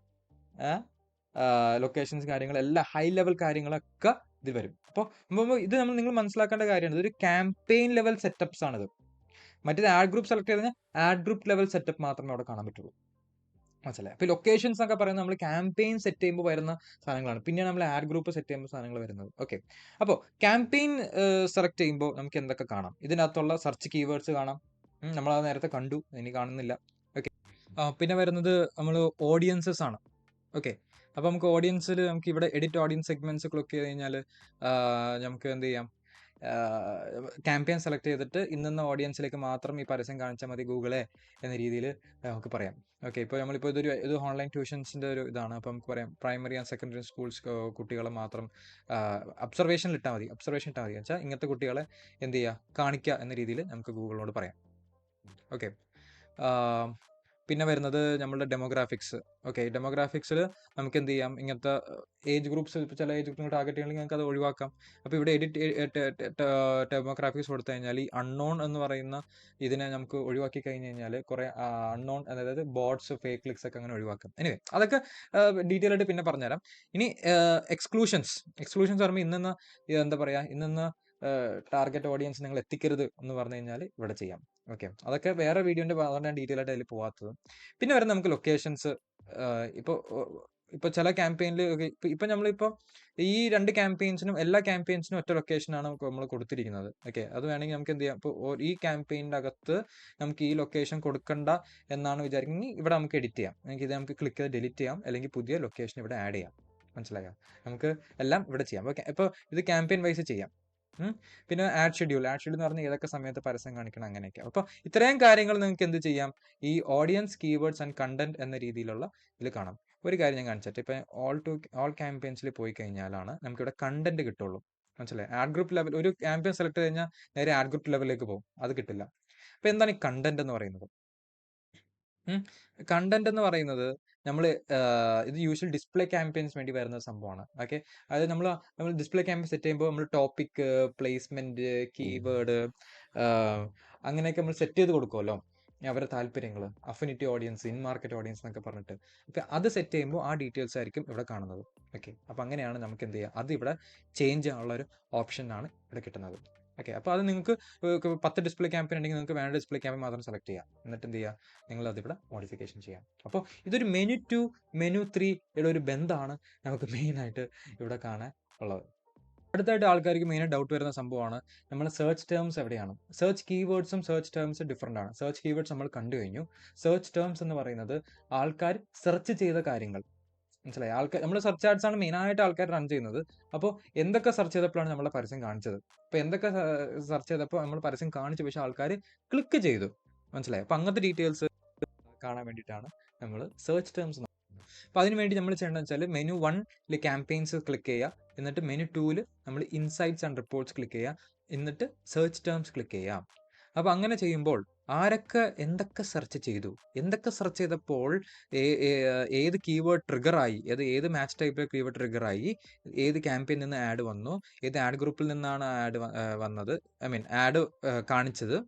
ലൊക്കേഷൻസ് കാര്യങ്ങളെല്ലാം ഹൈ ലെവൽ കാര്യങ്ങളൊക്കെ ഇത് വരും. അപ്പോൾ ഇത് നിങ്ങൾ മനസ്സിലാക്കേണ്ട കാര്യമാണ്, ഇതൊരു ക്യാമ്പയിൻ ലെവൽ സെറ്റപ്സ് ആണിത്. മറ്റേത് ആഡ് ഗ്രൂപ്പ് സെലക്ട് ചെയ്ത് കഴിഞ്ഞാൽ ആഡ് ഗ്രൂപ്പ് ലെവൽ സെറ്റപ്പ് മാത്രമേ അവിടെ കാണാൻ പറ്റുള്ളൂ, മനസ്സിലായി? അപ്പോൾ ലൊക്കേഷൻസ് എന്നൊക്കെ പറയുന്നത് നമ്മൾ ക്യാമ്പയിൻ സെറ്റ് ചെയ്യുമ്പോൾ വരുന്ന സാധനങ്ങളാണ്, പിന്നെയാണ് നമ്മൾ ആഡ് ഗ്രൂപ്പ് സെറ്റ് ചെയ്യുമ്പോൾ സാധനങ്ങൾ വരുന്നത്. ഓക്കെ, അപ്പോൾ ക്യാമ്പയിൻ സെലക്ട് ചെയ്യുമ്പോൾ നമുക്ക് എന്തൊക്കെ കാണാം? ഇതിനകത്തുള്ള സെർച്ച് കീവേഡ്സ് കാണാം, നമ്മളത് നേരത്തെ കണ്ടു, ഇനി കാണുന്നില്ല. ഓക്കെ, പിന്നെ വരുന്നത് നമ്മൾ ഓഡിയൻസസ് ആണ്. ഓക്കെ, അപ്പോൾ നമുക്ക് ഓഡിയൻസിൽ നമുക്ക് ഇവിടെ എഡിറ്റ് ഓഡിയൻസ് സെഗ്മെന്റ്സ് ക്ലിക്ക് ചെയ്ത് കഴിഞ്ഞാൽ നമുക്ക് എന്ത് ചെയ്യാം, ക്യാമ്പയിൻ സെലക്ട് ചെയ്തിട്ട് ഇന്ന ഓഡിയൻസിലേക്ക് മാത്രം ഈ പരസ്യം കാണിച്ചാൽ മതി ഗൂഗിളെ എന്ന രീതിയിൽ നമുക്ക് പറയാം. ഓക്കെ, ഇപ്പോൾ നമ്മളിപ്പോൾ ഇത് ഓൺലൈൻ ട്യൂഷൻസിൻ്റെ ഒരു ഇതാണ്. അപ്പോൾ നമുക്ക് പറയാം പ്രൈമറി ആൻഡ് സെക്കൻഡറി സ്കൂൾസ് കുട്ടികളെ മാത്രം ഒബ്സർവേഷൻ ഇട്ടാൽ മതി വെച്ചാൽ ഇങ്ങനത്തെ കുട്ടികളെ എന്ത് ചെയ്യുക, കാണിക്കുക എന്ന രീതിയിൽ നമുക്ക് ഗൂഗിളിനോട് പറയാം. ഓക്കെ, പിന്നെ വരുന്നത് നമ്മളുടെ ഡെമോഗ്രാഫിക്സ്. ഓക്കെ, ഡെമോഗ്രാഫിക്സിൽ നമുക്ക് എന്ത് ചെയ്യാം, ഇങ്ങനത്തെ ഏജ് ഗ്രൂപ്പ്സ്, ഇപ്പോൾ ചില ഏജ് ഗ്രൂപ്പിന് ടാർഗറ്റ് ചെയ്യണമെങ്കിൽ നമുക്ക് അത് ഒഴിവാക്കാം. അപ്പോൾ ഇവിടെ ഡെമോഗ്രാഫിക്സ് കൊടുത്തു കഴിഞ്ഞാൽ ഈ അൺനോൺ എന്ന് പറയുന്ന ഇതിനെ നമുക്ക് ഒഴിവാക്കി കഴിഞ്ഞ് കഴിഞ്ഞാൽ കുറേ അൺനോൺ, അതായത് ബോട്ട്സ്, ഫേക്ക് ക്ലിക്സ് ഒക്കെ അങ്ങനെ ഒഴിവാക്കാം. എനിവേ, അതൊക്കെ ഡീറ്റെയിൽ ആയിട്ട് പിന്നെ പറഞ്ഞുതരാം. ഇനി എക്സ്ക്ലൂഷൻസ് പറയുമ്പോൾ എന്താ പറയുക, ഇന്ന് ടാർഗറ്റ് ഓഡിയൻസ് നിങ്ങൾ എത്തിക്കരുത് എന്ന് പറഞ്ഞു കഴിഞ്ഞാൽ ഇവിടെ ചെയ്യാം. ഓക്കെ, അതൊക്കെ വേറെ വീഡിയോന്റെ വളരെ ഡീറ്റെയിൽ ആയിട്ട് അതിൽ പോകാത്തത്. പിന്നെ വരുന്ന നമുക്ക് ലൊക്കേഷൻസ്. ഇപ്പോൾ ചില ക്യാമ്പയിനിൽ ഇപ്പം നമ്മളിപ്പോൾ ഈ 2 ക്യാമ്പയിൻസിനും എല്ലാ ക്യാമ്പയിൻസിനും ഒറ്റ ലൊക്കേഷനാണ് നമ്മൾ കൊടുത്തിരിക്കുന്നത്. ഓക്കെ, അത് വേണമെങ്കിൽ നമുക്ക് എന്ത് ചെയ്യാം, ഇപ്പോൾ ഈ ക്യാമ്പയിൻ്റെ അകത്ത് നമുക്ക് ഈ ലൊക്കേഷൻ കൊടുക്കണ്ട എന്നാണ് വിചാരിക്കുന്നത്, ഇവിടെ നമുക്ക് എഡിറ്റ് ചെയ്യാം. നമുക്ക് ക്ലിക്ക് ചെയ്ത് ഡിലീറ്റ് ചെയ്യാം, അല്ലെങ്കിൽ പുതിയ ലൊക്കേഷൻ ഇവിടെ ആഡ് ചെയ്യാം, മനസ്സിലായോ? നമുക്ക് എല്ലാം ഇവിടെ ചെയ്യാം. ഓക്കെ, ഇപ്പോൾ ഇത് ക്യാമ്പയിൻ വൈസ് ചെയ്യാം. പിന്നെ ആഡ് ഷെഡ്യൂൾ എന്ന് പറഞ്ഞാൽ ഏതൊക്കെ സമയത്ത് പരസ്യം കാണിക്കണം, അങ്ങനെയൊക്കെ. അപ്പോൾ ഇത്രയും കാര്യങ്ങൾ നിങ്ങൾക്ക് എന്ത് ചെയ്യാം, ഈ ഓഡിയൻസ്, കീവേഡ്സ് ആൻഡ് കണ്ടന്റ് എന്ന രീതിയിലുള്ള ഇതിൽ കാണാം. ഒരു കാര്യം ഞാൻ കാണിച്ചിട്ട്, ഇപ്പം ഓൾ ക്യാമ്പയിൻസിൽ പോയി കഴിഞ്ഞാലാണ് നമുക്കിവിടെ കണ്ടന്റ് കിട്ടുള്ളൂ, മനസ്സിലായി? ആഡ് ഗ്രൂപ്പ് ലെവൽ ഒരു ക്യാമ്പയിൻ സെലക്ട് ചെയ്ത് കഴിഞ്ഞാൽ നേരെ ആഡ് ഗ്രൂപ്പ് ലെവലിലേക്ക് പോകും, അത് കിട്ടില്ല. അപ്പോൾ എന്താണ് ഈ കണ്ടന്റ് എന്ന് പറയുന്നത്? കണ്ടന്റ് എന്ന് പറയുന്നത് നമ്മൾ ഇത് യൂഷ്വൽ ഡിസ്പ്ലേ ക്യാമ്പയിൻസ് വേണ്ടി വരുന്ന സംഭവമാണ്. ഓക്കെ, അത് നമ്മൾ ഡിസ്പ്ലേ ക്യാമ്പയിൻ സെറ്റ് ചെയ്യുമ്പോൾ നമ്മൾ ടോപ്പിക്, പ്ലേസ്മെന്റ്, കീവേഡ് അങ്ങനെയൊക്കെ നമ്മൾ സെറ്റ് ചെയ്ത് കൊടുക്കുമല്ലോ, അവരുടെ താല്പര്യങ്ങൾ, affinity audience, in market audience എന്നൊക്കെ പറഞ്ഞിട്ട്. അപ്പോൾ അത് സെറ്റ് ചെയ്യുമ്പോൾ ആ ഡീറ്റെയിൽസ് ആയിരിക്കും ഇവിടെ കാണുന്നത്. ഓക്കെ, അപ്പോൾ അങ്ങനെയാണ് നമുക്ക് എന്ത് ചെയ്യുക, അത് ഇവിടെ ചേഞ്ച് ചെയ്യാനുള്ള ഒരു ഓപ്ഷനാണ് ഇവിടെ കിട്ടുന്നത്. ഓക്കെ, അപ്പോൾ അത് നിങ്ങൾക്ക് 10 ഡിസ്പ്ലേ ക്യാമ്പയിൻ ഉണ്ടെങ്കിൽ നിങ്ങൾക്ക് വേണ്ട ഡിസ്പ്ലേ ക്യാമ്പയിൻ മാത്രം സെലക്ട് ചെയ്യാം, എന്നിട്ട് എന്ത് ചെയ്യുക, നിങ്ങൾ അതിവിടെ മോഡിഫിക്കേഷൻ ചെയ്യാം. അപ്പോൾ ഇതൊരു മെനു 2 മെനു 3 ഒരു ബന്ധമാണ് നമുക്ക് മെയിനായിട്ട് ഇവിടെ കാണാൻ ഉള്ളത്. അടുത്തായിട്ട് ആൾക്കാർക്ക് മെയിനായിട്ട് ഡൗട്ട് വരുന്ന സംഭവമാണ് നമ്മൾ സെർച്ച് ടേംസ് എവിടെയാണ്. സെർച്ച് കീവേഡ്സും സെർച്ച് ടേംസ് ഡിഫറൻ്റ് ആണ്. സെർച്ച് കീവേഡ്സ് നമ്മൾ കണ്ടു കഴിഞ്ഞു. സെർച്ച് ടേംസ് എന്ന് പറയുന്നത് ആൾക്കാർ സെർച്ച് ചെയ്ത കാര്യങ്ങൾ, മനസ്സിലായി? നമ്മൾ സെർച്ച് ആഡ്സ് ആണ് മെയിനായിട്ട് ആൾക്കാർ റൺ ചെയ്യുന്നത്. അപ്പോൾ എന്തൊക്കെ സെർച്ച് ചെയ്തപ്പോഴാണ് നമ്മളെ പരസ്യം കാണിച്ചത്, അപ്പോൾ എന്തൊക്കെ സെർച്ച് ചെയ്തപ്പോൾ നമ്മൾ പരസ്യം കാണിച്ചു, പക്ഷേ ആൾക്കാർ ക്ലിക്ക് ചെയ്തു, മനസ്സിലായി? അപ്പോൾ അങ്ങനത്തെ ഡീറ്റെയിൽസ് കാണാൻ വേണ്ടിയിട്ടാണ് നമ്മൾ സെർച്ച് ടേംസ്. അപ്പോൾ അതിന് വേണ്ടി നമ്മൾ ചെയ്യേണ്ടതെന്ന് വെച്ചാൽ മെനു 1 ക്യാമ്പയിൻസ് ക്ലിക്ക് ചെയ്യുക, എന്നിട്ട് മെനു 2 നമ്മൾ ഇൻസൈറ്റ്സ് ആൻഡ് റിപ്പോർട്ട്സ് ക്ലിക്ക് ചെയ്യുക, എന്നിട്ട് സെർച്ച് ടേംസ് ക്ലിക്ക് ചെയ്യാം. അപ്പോൾ അങ്ങനെ ചെയ്യുമ്പോൾ ആരൊക്കെ എന്തൊക്കെ സെർച്ച് ചെയ്തു, എന്തൊക്കെ സെർച്ച് ചെയ്തപ്പോൾ ഏത് കീവേഡ് ട്രിഗറായി, ഏത് മാച്ച് ടൈപ്പ് കീവേഡ് ട്രിഗറായി, ഏത് ക്യാമ്പയിനിൽ നിന്ന് ആഡ് വന്നു, ഏത് ആഡ് ഗ്രൂപ്പിൽ നിന്നാണ് ആഡ് വന്നത്, ഐ മീൻ ആഡ് കാണിച്ചത്,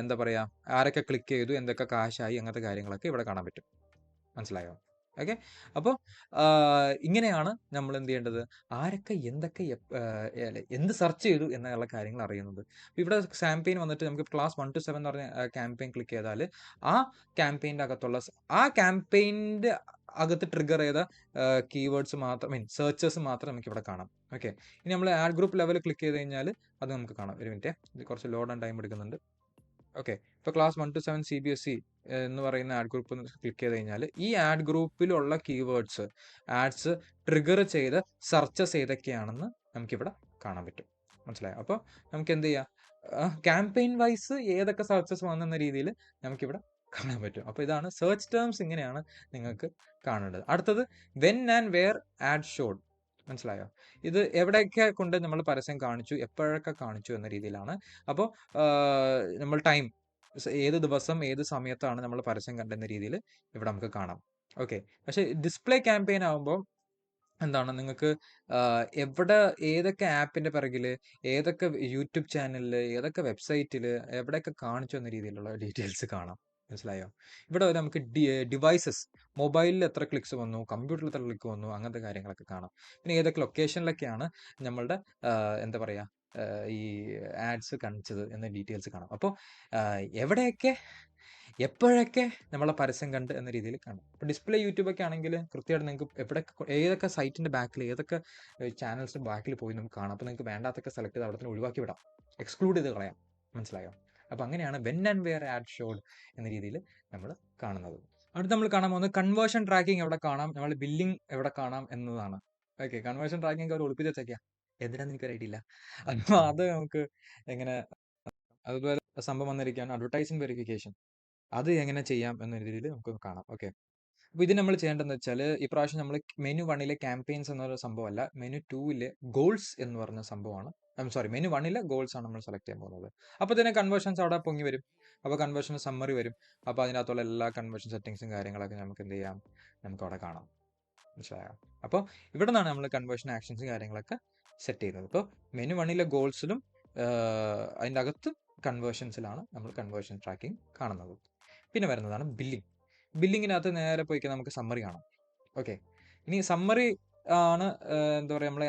എന്താ പറയുക, ആരൊക്കെ ക്ലിക്ക് ചെയ്തു, എന്തൊക്കെ കാശായി, അങ്ങനത്തെ കാര്യങ്ങളൊക്കെ ഇവിടെ കാണാൻ പറ്റും. മനസ്സിലായോ? ഓക്കെ. അപ്പോൾ ഇങ്ങനെയാണ് നമ്മൾ എന്ത് ചെയ്യേണ്ടത്, ആരൊക്കെ എന്തൊക്കെ എന്ത് സെർച്ച് ചെയ്തു എന്നുള്ള കാര്യങ്ങൾ അറിയുന്നത്. ഇവിടെ ക്യാമ്പയിൻ വന്നിട്ട് നമുക്ക് ക്ലാസ് 1 to 7 എന്ന് പറഞ്ഞ ക്യാമ്പയിൻ ക്ലിക്ക് ചെയ്താൽ ആ ക്യാമ്പയിൻ്റെ അകത്തുള്ള ആ ക്യാമ്പയിൻ്റെ അകത്ത് ട്രിഗർ ചെയ്ത കീവേഡ്സ് മാത്രം, മീൻ സെർച്ചേഴ്സ് മാത്രം നമുക്ക് ഇവിടെ കാണാം. ഓക്കെ. ഇനി നമ്മൾ ആഡ് ഗ്രൂപ്പ് ലെവൽ ക്ലിക്ക് ചെയ്ത് കഴിഞ്ഞാൽ അത് നമുക്ക് കാണാം. ഒരു മിനിറ്റ്, ഇത് കുറച്ച് ലോഡ് ആൻഡ് ടൈം എടുക്കുന്നുണ്ട്. ഓക്കെ. ഇപ്പോൾ ക്ലാസ് 1 to 7 CBSE എന്ന് പറയുന്ന ആഡ് ഗ്രൂപ്പ് ക്ലിക്ക് ചെയ്ത് കഴിഞ്ഞാൽ ഈ ആഡ് ഗ്രൂപ്പിലുള്ള കീവേഡ്സ്, ആഡ്സ് ട്രിഗർ ചെയ്ത് സെർച്ചസ് ഏതൊക്കെയാണെന്ന് നമുക്കിവിടെ കാണാൻ പറ്റും. മനസ്സിലായോ? അപ്പോൾ നമുക്ക് എന്ത് ചെയ്യാം, ക്യാമ്പയിൻ വൈസ് ഏതൊക്കെ സെർച്ചസ് വന്നെന്ന രീതിയിൽ നമുക്കിവിടെ കാണാൻ പറ്റും. അപ്പോൾ ഇതാണ് സെർച്ച് ടേംസ്, ഇങ്ങനെയാണ് നിങ്ങൾക്ക് കാണേണ്ടത്. അടുത്തത് when and where ad showed. മനസ്സിലായോ? ഇത് എവിടെയൊക്കെ കൊണ്ട് നമ്മൾ പരസ്യം കാണിച്ചു, എപ്പോഴൊക്കെ കാണിച്ചു എന്ന രീതിയിലാണ്. അപ്പോൾ നമ്മൾ ടൈം, ഏത് ദിവസം ഏത് സമയത്താണ് നമ്മൾ പരസ്യം കണ്ടെന്ന രീതിയിൽ ഇവിടെ നമുക്ക് കാണാം. ഓക്കെ. പക്ഷേ ഡിസ്പ്ലേ ക്യാമ്പയിൻ ആകുമ്പോൾ എന്താണ്, നിങ്ങൾക്ക് എവിടെ, ഏതൊക്കെ ആപ്പിൻ്റെ പിറകിൽ, ഏതൊക്കെ യൂട്യൂബ് ചാനലിൽ, ഏതൊക്കെ വെബ്സൈറ്റിൽ, എവിടെയൊക്കെ കാണിച്ചു എന്ന രീതിയിലുള്ള ഡീറ്റെയിൽസ് കാണാം. മനസ്സിലായോ? ഇവിടെ വരെ നമുക്ക് ഡിവൈസസ്, മൊബൈലിൽ എത്ര ക്ലിക്സ് വന്നു, കമ്പ്യൂട്ടറിൽ എത്ര ക്ലിക്ക് വന്നു, അങ്ങനത്തെ കാര്യങ്ങളൊക്കെ കാണാം. പിന്നെ ഏതൊക്കെ ലൊക്കേഷനിലൊക്കെയാണ് നമ്മളുടെ എന്താ പറയുക, ഈ ആഡ്സ് കാണിച്ചത് എന്ന ഡീറ്റെയിൽസ് കാണാം. അപ്പോൾ എവിടെയൊക്കെ എപ്പോഴൊക്കെ നമ്മളെ പരസ്യം കണ്ട് എന്ന രീതിയിൽ കാണാം. ഇപ്പോൾ ഡിസ്പ്ലേ യൂട്യൂബൊക്കെ ആണെങ്കിൽ കൃത്യമായിട്ട് നിങ്ങൾക്ക് ഏതൊക്കെ സൈറ്റിൻ്റെ ബാക്കിൽ, ഏതൊക്കെ ചാനൽസിൻ്റെ ബാക്കിൽ പോയി നമുക്ക് കാണാം. അപ്പോൾ നിങ്ങൾക്ക് വേണ്ടാത്തൊക്കെ സെലക്ട് ചെയ്ത് അവിടെ തന്നെ ഒഴിവാക്കി വിടാം, എക്സ്ക്ലൂഡ് ചെയ്ത് കളയാം. മനസ്സിലായോ? അപ്പോൾ അങ്ങനെയാണ് when and where ad showed എന്ന രീതിയിൽ നമ്മൾ കാണുന്നത്. അടുത്ത് നമ്മൾ കാണാൻ പോകുന്നത് കൺവേർഷൻ ട്രാക്കിംഗ് എവിടെ കാണാം, നമ്മൾ ബില്ലിംഗ് എവിടെ കാണാം എന്നതാണ്. ഓക്കെ. കൺവേർഷൻ ട്രാക്കിംഗ് അവർ ഒളിപ്പിച്ച് വെച്ചേക്കാം, എന്തിനാന്ന് എനിക്കൊരു ഐഡിയ ഇല്ല. അപ്പോൾ അത് നമുക്ക് എങ്ങനെ, അതുപോലെ സംഭവം വന്നിരിക്കുകയാണ് അഡ്വർടൈസിംഗ് വെരിഫിക്കേഷൻ. അത് എങ്ങനെ ചെയ്യാം എന്ന രീതിയിൽ നമുക്ക് കാണാം. ഓക്കെ. അപ്പോൾ ഇത് നമ്മൾ ചെയ്യേണ്ടതെന്ന് വെച്ചാൽ, ഇപ്രാവശ്യം നമ്മൾ മെനു 1 ക്യാമ്പയിൻസ് എന്നൊരു സംഭവമല്ല, മെനു 2 ഗോൾസ് എന്ന് പറഞ്ഞ സംഭവമാണ്. മെനു 1 ഗോൾസ് ആണ് നമ്മൾ സെലക്ട് ചെയ്യാൻ പോകുന്നത്. അപ്പോൾ തന്നെ കൺവേർഷൻസ് അവിടെ പൊങ്ങി വരും. അപ്പോൾ കൺവേർഷൻ സമ്മറി വരും. അപ്പോൾ അതിനകത്തുള്ള എല്ലാ കൺവേർഷൻ സെറ്റിങ്സും കാര്യങ്ങളൊക്കെ നമുക്ക് എന്ത് ചെയ്യാം, നമുക്ക് അവിടെ കാണാം. മനസ്സിലായോ? അപ്പോൾ ഇവിടെ നിന്നാണ് നമ്മൾ കൺവേർഷൻ ആക്ഷൻസും കാര്യങ്ങളൊക്കെ സെറ്റ് ചെയ്യുന്നത്. ഇപ്പോൾ മെനു 1 ഗോൾസിലും അതിൻ്റെ അകത്ത് കൺവേർഷൻസിലാണ് നമ്മൾ കൺവേർഷൻ ട്രാക്കിംഗ് കാണുന്നത്. പിന്നെ വരുന്നതാണ് ബില്ലിംഗ്. ബില്ലിങ്ങിനകത്ത് നേരെ പോയി നമുക്ക് സമ്മറി കാണാം. ഓക്കെ. ഇനി സമ്മറി ആണ് എന്താ പറയുക, നമ്മൾ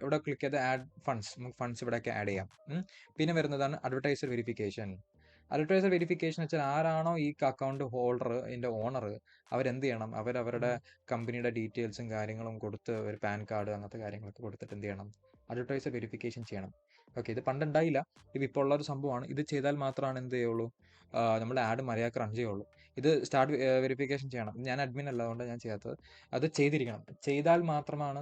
ഇവിടെ ക്ലിക്ക് ചെയ്ത് ആഡ് ഫണ്ട്സ്, നമുക്ക് ഫണ്ട്സ് ഇവിടെയൊക്കെ ആഡ് ചെയ്യാം. പിന്നെ വരുന്നതാണ് അഡ്വർടൈസർ വെരിഫിക്കേഷൻ. അഡ്വർടൈസർ വെരിഫിക്കേഷൻ വെച്ചാൽ ആരാണോ ഈ അക്കൗണ്ട് ഹോൾഡർ, ഇതിൻ്റെ ഓണർ, അവരെന്ത് ചെയ്യണം, അവരവരുടെ കമ്പനിയുടെ ഡീറ്റെയിൽസും കാര്യങ്ങളും കൊടുത്ത്, ഒരു പാൻ കാർഡ് അങ്ങനത്തെ കാര്യങ്ങളൊക്കെ കൊടുത്തിട്ട് എന്ത് ചെയ്യണം, അഡ്വർടൈസർ വെരിഫിക്കേഷൻ ചെയ്യണം. ഓക്കെ. ഇത് പണ്ടുണ്ടായില്ല, ഇപ്പോൾ ഉള്ളൊരു സംഭവമാണ്. ഇത് ചെയ്താൽ മാത്രമാണ് എന്ത് ചെയ്യുള്ളൂ, നമ്മുടെ ആഡ് മര്യാദക്ക് റൺ ചെയ്യുള്ളൂ. ഇത് സ്റ്റാർട്ട് വെരിഫിക്കേഷൻ ചെയ്യണം. ഞാൻ അഡ്മിൻ അല്ല, അതുകൊണ്ട് ഞാൻ ചെയ്യാത്തത്. അത് ചെയ്തിരിക്കണം. ചെയ്താൽ മാത്രമാണ്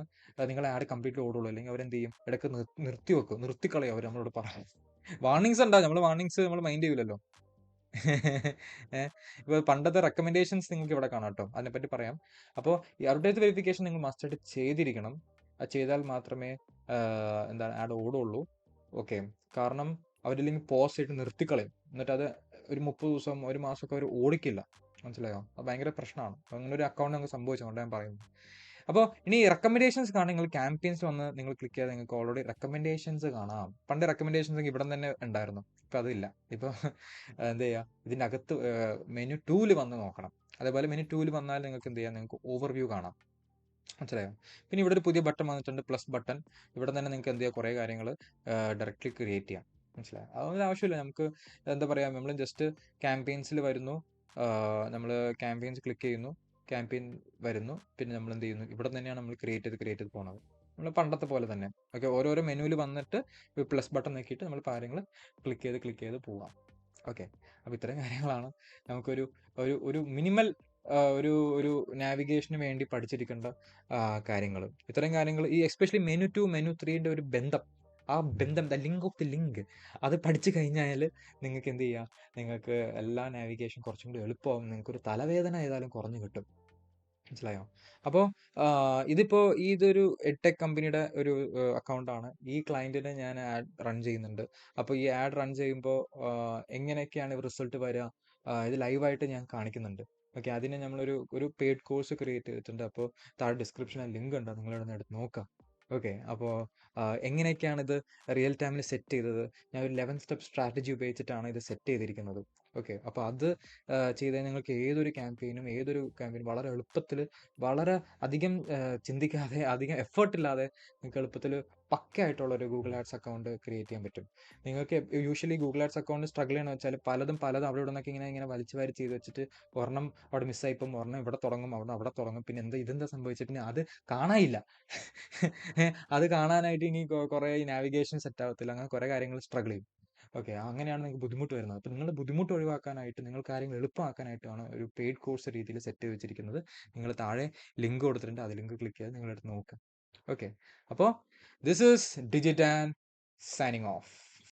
നിങ്ങളെ ആഡ് കംപ്ലീറ്റ്ലി ഓടുള്ളൂ. അല്ലെങ്കിൽ അവരെന്ത് ചെയ്യും, ഇടയ്ക്ക് നിർത്തി വെക്കും, നിർത്തിക്കളയും അവർ നമ്മളോട് പറയാം. വാർണിങ്സ് ഉണ്ടാവും, നമ്മൾ വാർണിങ്സ് നമ്മൾ മൈൻഡ് ചെയ്യില്ലല്ലോ. ഇപ്പോൾ പണ്ടത്തെ റെക്കമെൻഡേഷൻസ് നിങ്ങൾക്ക് ഇവിടെ കാണാം കേട്ടോ, അതിനെപ്പറ്റി പറയാം. അപ്പോൾ ഈ അഡ്വർടൈസ് വെരിഫിക്കേഷൻ നിങ്ങൾ മസ്റ്റായിട്ട് ചെയ്തിരിക്കണം. അത് ചെയ്താൽ മാത്രമേ എന്താണ് ആഡ് ഓടുള്ളൂ. ഓക്കെ. കാരണം അവരില്ലെങ്കിൽ പോസ്റ്റ് ആയിട്ട് നിർത്തിക്കളയും, എന്നിട്ട് അത് ഒരു 30 ദിവസം 1 മാസമൊക്കെ അവർ ഓടിക്കില്ല. മനസ്സിലായോ? അത് ഭയങ്കര പ്രശ്നമാണ്. അങ്ങനെ ഒരു അക്കൗണ്ട് നമുക്ക് സംഭവിച്ചുകൊണ്ട് ഞാൻ പറയുന്നു. അപ്പോൾ ഇനി റെക്കമെൻഡേഷൻസ് കാണാൻ നിങ്ങൾ ക്യാമ്പയിൻസ് വന്ന് നിങ്ങൾ ക്ലിക്ക് ചെയ്താൽ നിങ്ങൾക്ക് ഓൾറെഡി റെക്കമെൻഡേഷൻസ് കാണാം. പണ്ട് റെക്കമെൻഡേഷൻസ് ഇവിടെ തന്നെ ഉണ്ടായിരുന്നു, ഇപ്പോൾ അതില്ല. ഇപ്പോൾ എന്ത് ചെയ്യുക, ഇതിൻ്റെ അകത്ത് മെനു 2 വന്ന് നോക്കണം. അതേപോലെ മെനു 2 വന്നാൽ നിങ്ങൾക്ക് എന്ത് ചെയ്യാം, നിങ്ങൾക്ക് ഓവർവ്യൂ കാണാം. മനസ്സിലായോ? പിന്നെ ഇവിടെ ഒരു പുതിയ ബട്ടൺ വന്നിട്ടുണ്ട്, പ്ലസ് ബട്ടൺ. ഇവിടെ തന്നെ നിങ്ങൾക്ക് എന്ത് ചെയ്യാം, കുറേ കാര്യങ്ങൾ ഡയറക്റ്റ്ലി ക്രിയേറ്റ് ചെയ്യാം. മനസ്സിലായോ? അതൊന്നും ആവശ്യമില്ല. നമുക്ക് എന്താ പറയുക, നമ്മൾ ജസ്റ്റ് ക്യാമ്പയിൻസിൽ വരുന്നു, നമ്മൾ ക്യാമ്പയിൻസ് ക്ലിക്ക് ചെയ്യുന്നു, ക്യാമ്പയിൻ വരുന്നു, പിന്നെ നമ്മൾ എന്ത് ചെയ്യുന്നു, ഇവിടെ തന്നെയാണ് നമ്മൾ ക്രിയേറ്റ് ചെയ്ത് പോകുന്നത്. നമ്മൾ പണ്ടത്തെ പോലെ തന്നെ. ഓക്കെ. ഓരോരോ മെനുവിൽ വന്നിട്ട് പ്ലസ് ബട്ടൺ നോക്കിയിട്ട് നമ്മൾ കാര്യങ്ങൾ ക്ലിക്ക് ചെയ്ത് പോവാം. ഓക്കെ. അപ്പോൾ ഇത്രയും കാര്യങ്ങളാണ് നമുക്കൊരു ഒരു മിനിമൽ ഒരു ഒരു നാവിഗേഷന് വേണ്ടി പഠിച്ചിരിക്കേണ്ട കാര്യങ്ങൾ. ഇത്രയും കാര്യങ്ങൾ, ഈ എസ്പെഷ്യലി മെനു 2 മെനു 3ൻ്റെ ഒരു ബന്ധം, ആ ബന്ധം, the link of the link, അത് പഠിച്ചു കഴിഞ്ഞാൽ നിങ്ങൾക്ക് എന്ത് ചെയ്യാം, നിങ്ങൾക്ക് എല്ലാ നാവിഗേഷൻ കുറച്ചും കൂടി എളുപ്പമാവും. നിങ്ങൾക്കൊരു തലവേദന ഏതായാലും കുറഞ്ഞു കിട്ടും. മനസ്സിലായോ? അപ്പോൾ ഇതിപ്പോ ഇതൊരു എഡ്ടെക് കമ്പനിയുടെ ഒരു അക്കൗണ്ടാണ്. ഈ ക്ലയന്റിന് ഞാൻ ആഡ് റൺ ചെയ്യുന്നുണ്ട്. അപ്പോൾ ഈ ആഡ് റൺ ചെയ്യുമ്പോൾ എങ്ങനെയൊക്കെയാണ് റിസൾട്ട് വരിക? ഇത് ലൈവായിട്ട് ഞാൻ കാണിക്കുന്നുണ്ട്. ഓക്കെ. അതിന് നമ്മളൊരു പെയ്ഡ് കോഴ്സ് ക്രിയേറ്റ് ചെയ്തിട്ടുണ്ട്. അപ്പോൾ താഴെ ഡിസ്ക്രിപ്ഷനിൽ ലിങ്ക് ഉണ്ട്. നിങ്ങളതൊന്ന് എടുത്ത് നോക്കുക. ഓക്കെ. അപ്പോൾ എങ്ങനെയൊക്കെയാണ് ഇത് റിയൽ ടൈമിൽ സെറ്റ് ചെയ്തത്? ഞാൻ ഒരു 11 സ്റ്റെപ്പ് സ്ട്രാറ്റജി ഉപയോഗിച്ചിട്ടാണ് ഇത് സെറ്റ് ചെയ്തിരിക്കുന്നത്. ഓക്കെ. അപ്പോൾ അത് ചെയ്താൽ നിങ്ങൾക്ക് ഏതൊരു ക്യാമ്പയിനും വളരെ എളുപ്പത്തിൽ, വളരെ അധികം ചിന്തിക്കാതെ, അധികം എഫേർട്ട് ഇല്ലാതെ നിങ്ങൾക്ക് എളുപ്പത്തിൽ പക്കയായിട്ടുള്ള ഒരു ഗൂഗിൾ ആഡ്സ് അക്കൗണ്ട് ക്രിയേറ്റ് ചെയ്യാൻ പറ്റും. നിങ്ങൾക്ക് usually Google ads account struggle ചെയ്യണമെന്ന് വെച്ചാൽ പലതും അവിടെ ഇവിടെ നിന്നൊക്കെ ഇങ്ങനെ വലിച്ചു വാരി ചെയ്ത് വെച്ചിട്ട് ഒരെണ്ണം അവിടെ മിസ്സായിപ്പം, ഒരെണ്ണം ഇവിടെ തുടങ്ങും, അവിടെ തുടങ്ങും, പിന്നെ ഇതെന്താ സംഭവിച്ചിട്ട് ഇനി അത് കാണാനില്ല. അത് കാണാനായിട്ട് ഇനി കുറേ നാവിഗേഷൻ സെറ്റ് ആവത്തില്ല, അങ്ങനെ കുറേ കാര്യങ്ങൾ സ്ട്രഗിൾ ചെയ്യും. ഓക്കെ. അങ്ങനെയാണ് നിങ്ങൾക്ക് ബുദ്ധിമുട്ട് വരുന്നത്. അപ്പോൾ നിങ്ങളുടെ ബുദ്ധിമുട്ട് ഒഴിവാക്കാനായിട്ട്, നിങ്ങൾ കാര്യങ്ങൾ എളുപ്പമാക്കാനായിട്ടാണ് ഒരു പെയ്ഡ് കോഴ്സ് രീതിയിൽ സെറ്റ് ചെയ്ത് വെച്ചിരിക്കുന്നത്. നിങ്ങൾ താഴെ ലിങ്ക് കൊടുത്തിട്ടുണ്ട്. അത് ലിങ്ക് ക്ലിക്ക് ചെയ്ത് നിങ്ങളെടുത്ത് നോക്കുക. ഓക്കെ. അപ്പോൾ ദിസ് ഈസ് ഡിജിറ്റാൻ സൈനിങ് ഓഫ്.